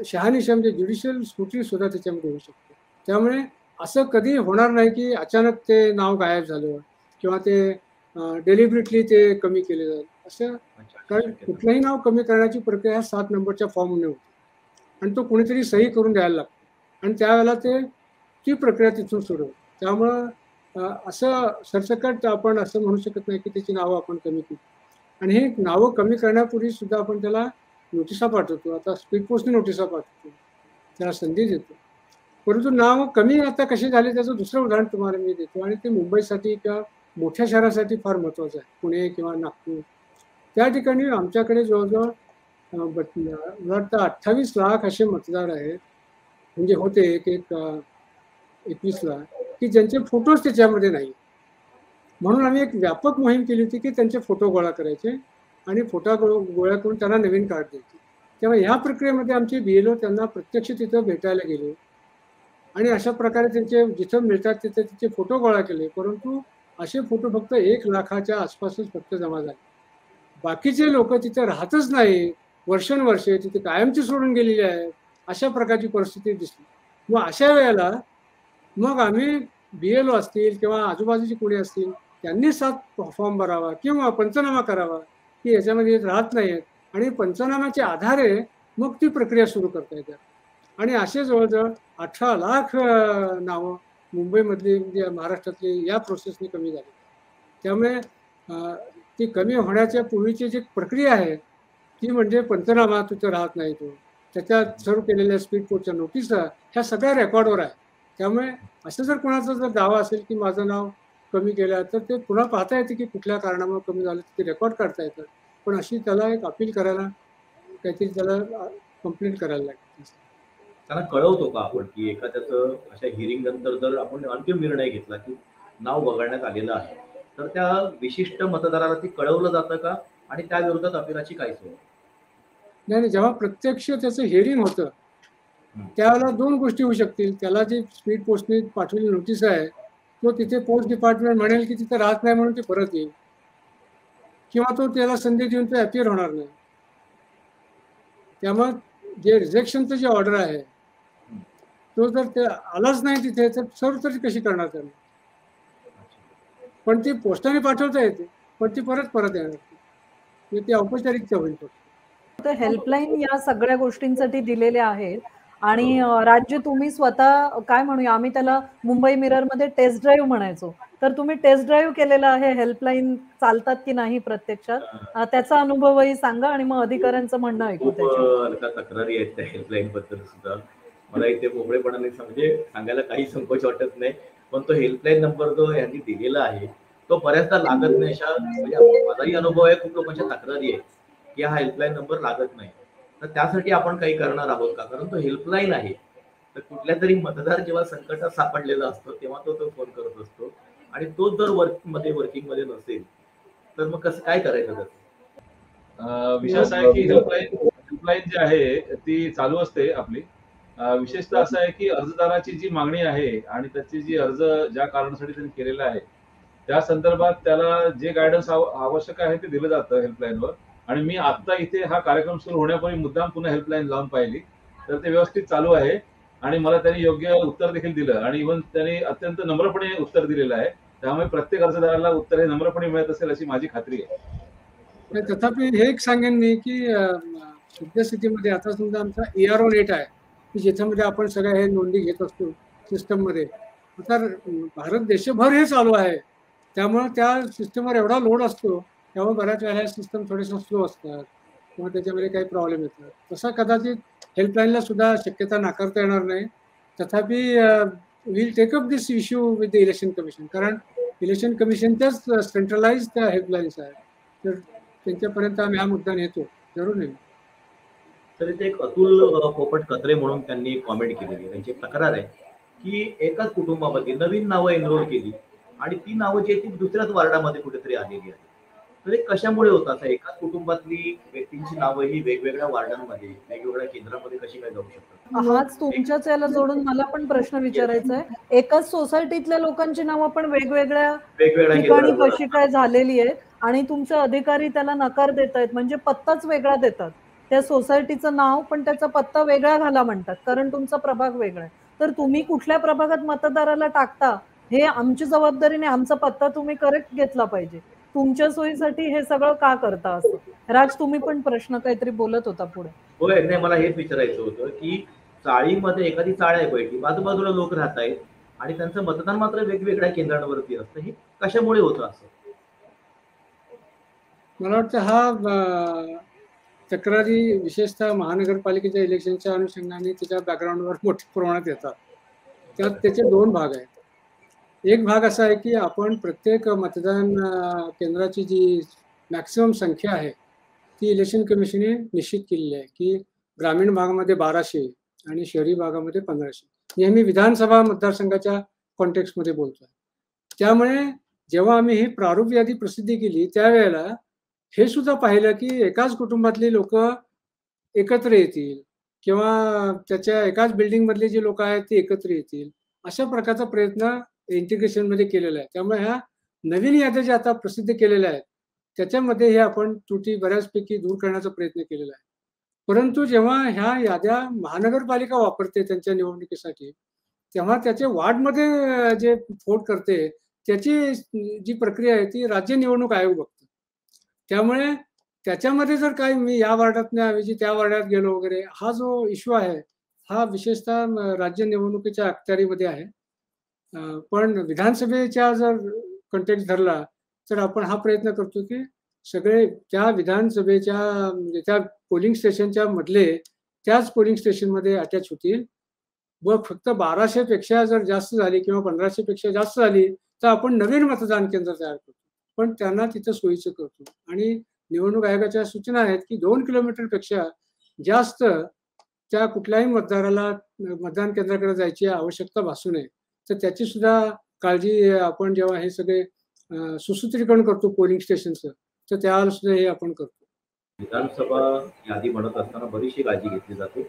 S2: शहानिशा म्हणजे ज्युडिशियल स्क्रुटनी सुद्धा त्याच्यामध्ये होऊ शकते. त्यामुळे असं कधी होणार नाही की अचानक ते नाव गायब झालं किंवा ते डेलिब्रेटली ते कमी केले जाईल असं. कारण कुठलंही नाव कमी करण्याची प्रक्रिया 7 नंबरच्या फॉर्मने होती आणि तो कोणीतरी सही करून द्यायला लागतो आणि त्यावेळेला ती प्रक्रिया तिथून सुरू होते. त्यामुळं असं सरसकट आपण असं म्हणू शकत नाही की त्याची नावं आपण कमी केली. आणि हे नावं कमी करण्यापूर्वी सुद्धा आपण त्याला नोटिसा पाठवतो. आता स्पीड पोस्टने नोटिसा पाठवतो, त्याला संधी देतो. परंतु नाव कमी आता कसे झाले त्याचं दुसरं उदाहरण तुम्हाला मी देतो, आणि ते मुंबईसाठी किंवा मोठ्या शहरासाठी फार महत्त्वाचं आहे, पुणे किंवा नागपूर. त्या ठिकाणी आमच्याकडे जवळजवळ मला वाटतं 28 लाख असे मतदार आहेत, म्हणजे होते एक 21 लाख, की ज्यांचे फोटोज त्याच्यामध्ये नाही. म्हणून आम्ही एक व्यापक मोहीम केली होती की त्यांचे फोटो गोळा करायचे आणि फोटो गोळा करून त्यांना नवीन कार्ड द्यायचे. तेव्हा ह्या प्रक्रियेमध्ये आमचे BLO त्यांना प्रत्यक्ष तिथं भेटायला गेले आणि अशा प्रकारे त्यांचे जिथं मिळतात तिथे तिचे फोटो गोळा केले. परंतु असे फोटो फक्त 1 लाखाच्या आसपासच फक्त जमा झाले. बाकीचे लोक तिथे राहतच नाही, वर्षानुवर्षे तिथे कायमची सोडून गेलेली आहे. अशा प्रकारची परिस्थिती दिसली. मग अशा वेळेला मग आम्ही BLO असतील किंवा आजूबाजूचे कोणी असतील त्यांनी 7 फॉर्म भरावा किंवा पंचनामा करावा की याच्यामध्ये राहत नाहीत, आणि पंचनाम्याच्या आधारे मग ती प्रक्रिया सुरू करता येते. आणि असे जवळजवळ 18 लाख नावं मुंबईमधली म्हणजे महाराष्ट्रातली या प्रोसेसने कमी झाली. त्यामुळे ती कमी होण्याच्या पूर्वीची जी प्रक्रिया आहे ती म्हणजे पंचनामा तिथं राहत नाही, तो त्याच्यात सर्व केलेल्या स्पीड पोस्टच्या नोटिसा ह्या सगळ्या रेकॉर्डवर आहे. त्यामुळे असं जर कोणाचा जर दावा असेल की माझं नाव कमी केलं तर ते पुन्हा पाहता येते की कुठल्या कारणामुळे कमी झालं ते रेकॉर्ड करता येतं. पण अशी त्याला एक अपील करायला काहीतरी त्याला कंप्लेंट करायला लागते.
S3: त्यांना कळवतो का आपण की एखाद्याचं अशा हिअरिंग नंतर जर आपण अंतिम निर्णय घेतला की नाव वगळण्यात आलेलं आहे तर त्या विशिष्ट मतदाराला ती कळवलं जातं का, आणि त्या विरोधात अपिलाची काय सोय?
S2: नाही, जेव्हा प्रत्यक्ष त्याचं हिअरिंग होतं त्यावेळेला 2 गोष्टी होऊ शकतील. त्याला जी स्पीड पोस्टने पाठवलेली नोटीस आहे तो तिथे पोस्ट डिपार्टमेंट म्हणेल की तिथे राहत नाही म्हणून ते परत येईल, किंवा तो त्याला संधी देऊन ते अपिअर होणार नाही. त्यामुळे जे रिजेक्शनचं जे ऑर्डर आहे तो जर ते आलाच नाही तिथे तर सर्व तरी कशी करणार त्यांना. पण ती पोस्टाने पाठवता येते पण ती परत येणार, ती औपचारिकता होईल.
S1: तर हेल्पलाईन या सगळ्या गोष्टींसाठी दिलेल्या आहेत. आणि राज्य तुम्ही स्वतः काय म्हणूया, आम्ही त्याला मुंबई मिरर मध्ये टेस्ट ड्राईव्ह म्हणायचो तर तुम्ही टेस्ट ड्राईव्ह केलेला आहे, हेल्पलाईन चालतात की नाही प्रत्यक्षात, त्याचा अनुभवही सांगा आणि मग अधिकाऱ्यांचं म्हणणं ऐकू
S3: खूप
S1: त्याच्यावर.
S3: तक्रारी आहेत त्या हेल्पलाईन बद्दल सुद्धा. मला इथे मोकळेपणाने म्हणजे सांगायला काही संकोच वाटत नाही, पण तो हेल्पलाईन नंबर जो यांनी दिलेला आहे तो बऱ्याचदा लागत नाही. अशा म्हणजे माझाही अनुभव आहे, खूप लोकांच्या तक्रारी आहे की हा हेल्पलाईन नंबर लागत नाही. तर त्यासाठी आपण काही करणार आहोत का, कारण तो हेल्पलाईन आहे. तर कुठल्या तरी मतदार जेव्हा संकटात सापडलेला असतो तेव्हा तो फोन करत असतो, आणि तो जर वर्किंग मध्ये नसेल तर मग कसं काय करायचं त्याचं?
S4: विषय असा आहे की हेल्पलाईन जी आहे ती चालू असते आपली. विशेषतः असं आहे की अर्जदाराची जी मागणी आहे आणि त्याची जी अर्ज ज्या कारणासाठी त्यांनी केलेला आहे त्या संदर्भात त्याला जे गायडन्स आवश्यक आहे ते दिलं जातं हेल्पलाईनवर. आणि मी आता इथे हा कार्यक्रम सुरू होण्यापूर्वी मुद्दाम पुन्हा हेल्पलाईन लावून पाहिली, तर ते व्यवस्थित चालू आहे आणि मला त्यांनी योग्य उत्तर देखील दिलं आणि इव्हन त्यांनी अत्यंत नम्रपणे उत्तर दिलेलं आहे. त्यामुळे प्रत्येक अर्जदाराला उत्तर हे नम्रपणे मिळत असेल अशी माझी खात्री आहे.
S2: नाही, तथापि हे एक सांगेन मी की सद्यस्थितीमध्ये आता समजा आमचा ERO नेट आहे की ज्याच्यामध्ये आपण सगळ्या हे नोंदी घेत असतो सिस्टममध्ये. आता भारत देशभर हे चालू आहे, त्यामुळे त्या सिस्टमवर एवढा लोड असतो, त्यामुळे बऱ्याच वेळेला सिस्टम थोडेसे स्लो असतात किंवा त्याच्यामध्ये काही प्रॉब्लेम येतात. तसा कदाचित हेल्पलाईनला सुद्धा शक्यता नाकारता येणार नाही. तथापि will take up this issue with the election commission, कारण इलेक्शन कमिशनच्याच सेंट्रलाइज त्या हेल्पलाईन्स आहेत, तर त्यांच्यापर्यंत आम्ही हा मुद्दा नेतो, जरूर नेऊ.
S3: तर इथे एक अतुल पोपट कत्रे म्हणून त्यांनी कॉमेंट केलेली, त्यांची तक्रार आहे की एकाच कुटुंबामध्ये नवीन नावं एनरोल केली आणि ती नावं जी आहे ती दुसऱ्याच वार्डामध्ये कुठेतरी आलेली आहे. तर हे कशामुळे होतं असं? एकाच कुटुंबातली व्यक्तींची नावं ही वेगवेगळ्या वार्डांमध्ये वेगवेगळ्या केंद्रामध्ये कशी काय जाऊ शकतात?
S1: हाच तुमच्याच याला जोडून मला पण प्रश्न विचारायचा आहे. एकाच सोसायटीतल्या लोकांची नावं पण वेगवेगळ्या ठिकाणी
S3: केंद्रावर
S1: कशी काय झालेली आहेत आणि तुमचे अधिकारी त्याला नकार देत आहेत, म्हणजे पत्ताच वेगळा देतात. त्या सोसायटीचं नाव पण त्याचा पत्ता वेगळा घाला म्हणतात, कारण तुमचा प्रभाग वेगळा आहे. तर तुम्ही कुठल्या प्रभागात मतदाराला टाकता हे आमची जबाबदारी नाही, आमचा पत्ता तुम्ही करेक्ट घेतला पाहिजे. तुमच्या सोयीसाठी हे सगळं का करता असं? राज, तुम्ही पण प्रश्न काहीतरी बोलत होता पुढे.
S3: होय, नाही, मला हेच विचारायचं होतं की चाळीमध्ये एखादी चाळ आहे बैठी, बाजूबाजूला लोक राहत आहेत आणि त्यांचं मतदान मात्र वेगवेगळ्या केंद्रांवरती असतं. हे कशामुळे होतं असं?
S2: मला वाटतं हा तक्रारी विशेषतः महानगरपालिकेच्या इलेक्शनच्या अनुषंगाने त्याच्या बॅकग्राऊंडवर मोठ्या प्रमाणात येतात. त्यात त्याचे 2 भाग आहेत. एक भाग असा आहे की आपण प्रत्येक मतदान केंद्राची जी मॅक्सिमम संख्या आहे ती इलेक्शन कमिशनने निश्चित केलेली आहे की ग्रामीण भागामध्ये 1200 आणि शहरी भागामध्ये 1500. हे मी विधानसभा मतदारसंघाच्या कॉन्टेक्स्टमध्ये बोलतोय. त्यामुळे जेव्हा आम्ही ही प्रारूप यादी प्रसिद्धी केली त्यावेळेला हे सुद्धा पाहिलं की एकाच कुटुंबातली लोक एकत्र येतील किंवा त्याच्या एकाच बिल्डिंग मधले जे लोक आहेत ते एकत्र येतील, अशा प्रकारचा प्रयत्न इंटिग्रेशन मध्ये केलेला आहे. त्यामुळे ह्या नवीन याद्या ज्या आता प्रसिद्ध केलेल्या आहेत त्याच्यामध्ये हे आपण त्रुटी बऱ्याचपैकी दूर करण्याचा प्रयत्न केलेला आहे. परंतु जेव्हा ह्या याद्या महानगरपालिका वापरते त्यांच्या निवडणुकीसाठी, तेव्हा त्याचे वार्डमध्ये जे फोड करते त्याची जी प्रक्रिया आहे ती राज्य निवडणूक आयोग बघतो. त्यामुळे त्याच्यामध्ये जर काही मी या वार्डातल्या ऐवजी त्या वार्डात गेलो वगैरे, हा जो इश्यू आहे हा विशेषतः राज्य निवडणुकीच्या अखत्यारीमध्ये आहे. पण विधानसभेच्या जर कंटेक्स्ट धरला तर आपण हा प्रयत्न करतो की सगळे त्या विधानसभेच्या म्हणजे त्या पोलिंग स्टेशनच्या मधले त्याच पोलिंग स्टेशनमध्ये अटॅच होतील व फक्त 1200 पेक्षा जर जास्त झाली किंवा 1500 पेक्षा जास्त झाली तर आपण नवीन मतदान केंद्र तयार करतो, पण त्यांना तिथं सोयीचं करतो. आणि निवडणूक आयोगाच्या सूचना आहेत की 2 किलोमीटरपेक्षा जास्त त्या कुठल्याही मतदाराला मतदान केंद्राकडे जायची आवश्यकता भासू नये. तर त्याची सुद्धा काळजी आपण जेव्हा हे सगळे सुसूत्रीकरण करतो पोलिंग स्टेशनचं, तर त्यावेळेला सुद्धा हे आपण करतो.
S3: विधानसभा यादी बनत असताना बरीचशी काळजी घेतली जाते,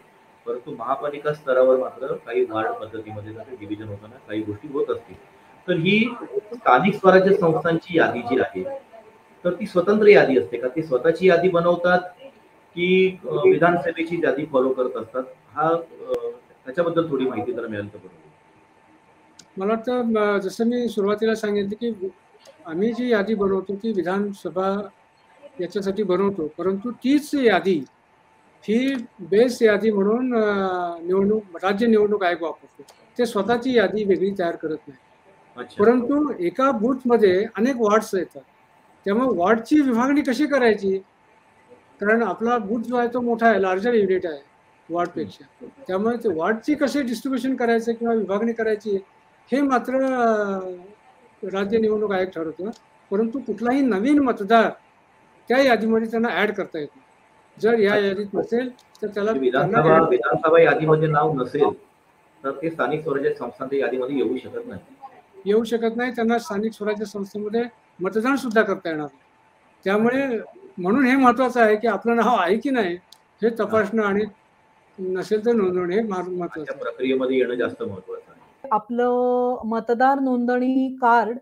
S3: परंतु महापालिका स्तरावर मात्र काही वार्ड पद्धतीमध्ये डिव्हिजन होताना काही गोष्टी होत असतील. तर ही स्थानिक स्वराज्य संस्थांची यादी जी आहे तर ती स्वतंत्र यादी असते का? ती स्वतःची यादी बनवतात की विधानसभेची यादी फॉलो करत असतात? त्याच्याबद्दल थोडी माहिती जर मिळाली तर बरोबर.
S2: मला वाटतं जसं मी सुरुवातीला सांगितलं की आम्ही जी यादी बनवतो ती विधानसभा याच्यासाठी बनवतो, परंतु तीच यादी ही बेस यादी म्हणून राज्य निवडणूक आयोग वापरतो. ते स्वतःची यादी वेगळी तयार करत नाही.
S3: अच्छा.
S2: परंतु एका बूथमध्ये अनेक वॉर्ड्स येतात. त्यामुळे वॉर्डची विभागणी कशी करायची? कारण आपला बूथ जो आहे तो मोठा आहे, लार्जर युनिट आहे वॉर्डपेक्षा. त्यामुळे ते वॉर्डची कशी डिस्ट्रिब्युशन करायचं किंवा विभागणी करायची हे मात्र राज्य निवडणूक आयोग ठरवतो. परंतु कुठलाही नवीन मतदार त्या यादीमध्ये त्यांना ऍड करता येतो. जर या यादीत नसेल तर त्याला
S3: म्हणजे
S2: त्यांना
S3: विधानसभा यादीमध्ये नाव नसेल तर ते स्थानिक स्वराज्य संस्थांच्या यादीमध्ये येऊ शकत नाही.
S2: येऊ शकत नाही. त्यांना स्थानिक स्वराज्य संस्थेमध्ये मतदान सुद्धा करता येणार नाही. त्यामुळे म्हणून हे महत्वाचं आहे की आपलं नाव आहे की नाही हे तपासणं आणि नसेल तर नोंदवणे हे महत्वाचं
S3: त्या
S2: आहे.
S3: प्रक्रियेमध्ये येणं जास्त महत्वाचं आहे.
S1: आपलं मतदार नोंदणी कार्ड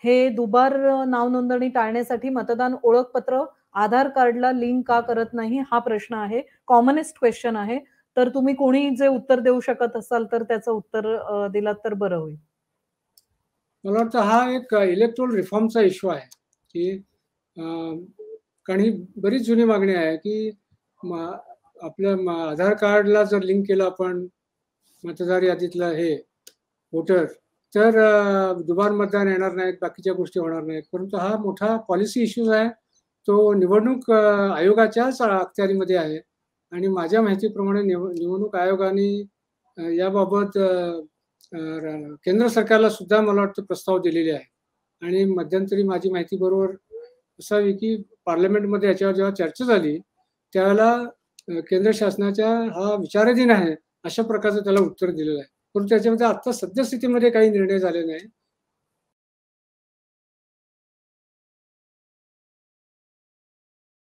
S1: हे दुबार नाव नोंदणी टाळण्यासाठी मतदान ओळखपत्र आधार कार्डला लिंक का करत नाही हा प्रश्न आहे. कॉमनेस्ट क्वेश्चन आहे. तर तुम्ही कोणी जे उत्तर देऊ शकत असाल तर त्याचं उत्तर दिलात तर बरं होईल.
S2: मला वाटतं हा एक इलेक्ट्रोल रिफॉर्मचा इश्यू आहे की कारण ही बरीच जुनी मागणी आहे की आपल्या आधार कार्डला जर लिंक केलं आपण मतदार यादीतलं हे वोटर तर दुबार मतदान येणार नाहीत, बाकीच्या गोष्टी होणार नाहीत. परंतु हा मोठा पॉलिसी इश्यूज आहे. तो निवडणूक आयोगाच्याच अखत्यारीमध्ये आहे आणि माझ्या माहितीप्रमाणे निवडणूक आयोगाने याबाबत केंद्र सरकारला सुद्धा मला वाटतं प्रस्ताव दिलेले आहे आणि मध्यंतरी माझी माहिती बरोबर असावी की पार्लमेंटमध्ये याच्यावर जेव्हा चर्चा झाली त्यावेळेला केंद्र शासनाच्या हा विचाराधीन आहे अशा प्रकारचं त्याला उत्तर दिलेलं आहे. परंतु त्याच्यामध्ये आता सद्यस्थितीमध्ये काही निर्णय झाले नाही.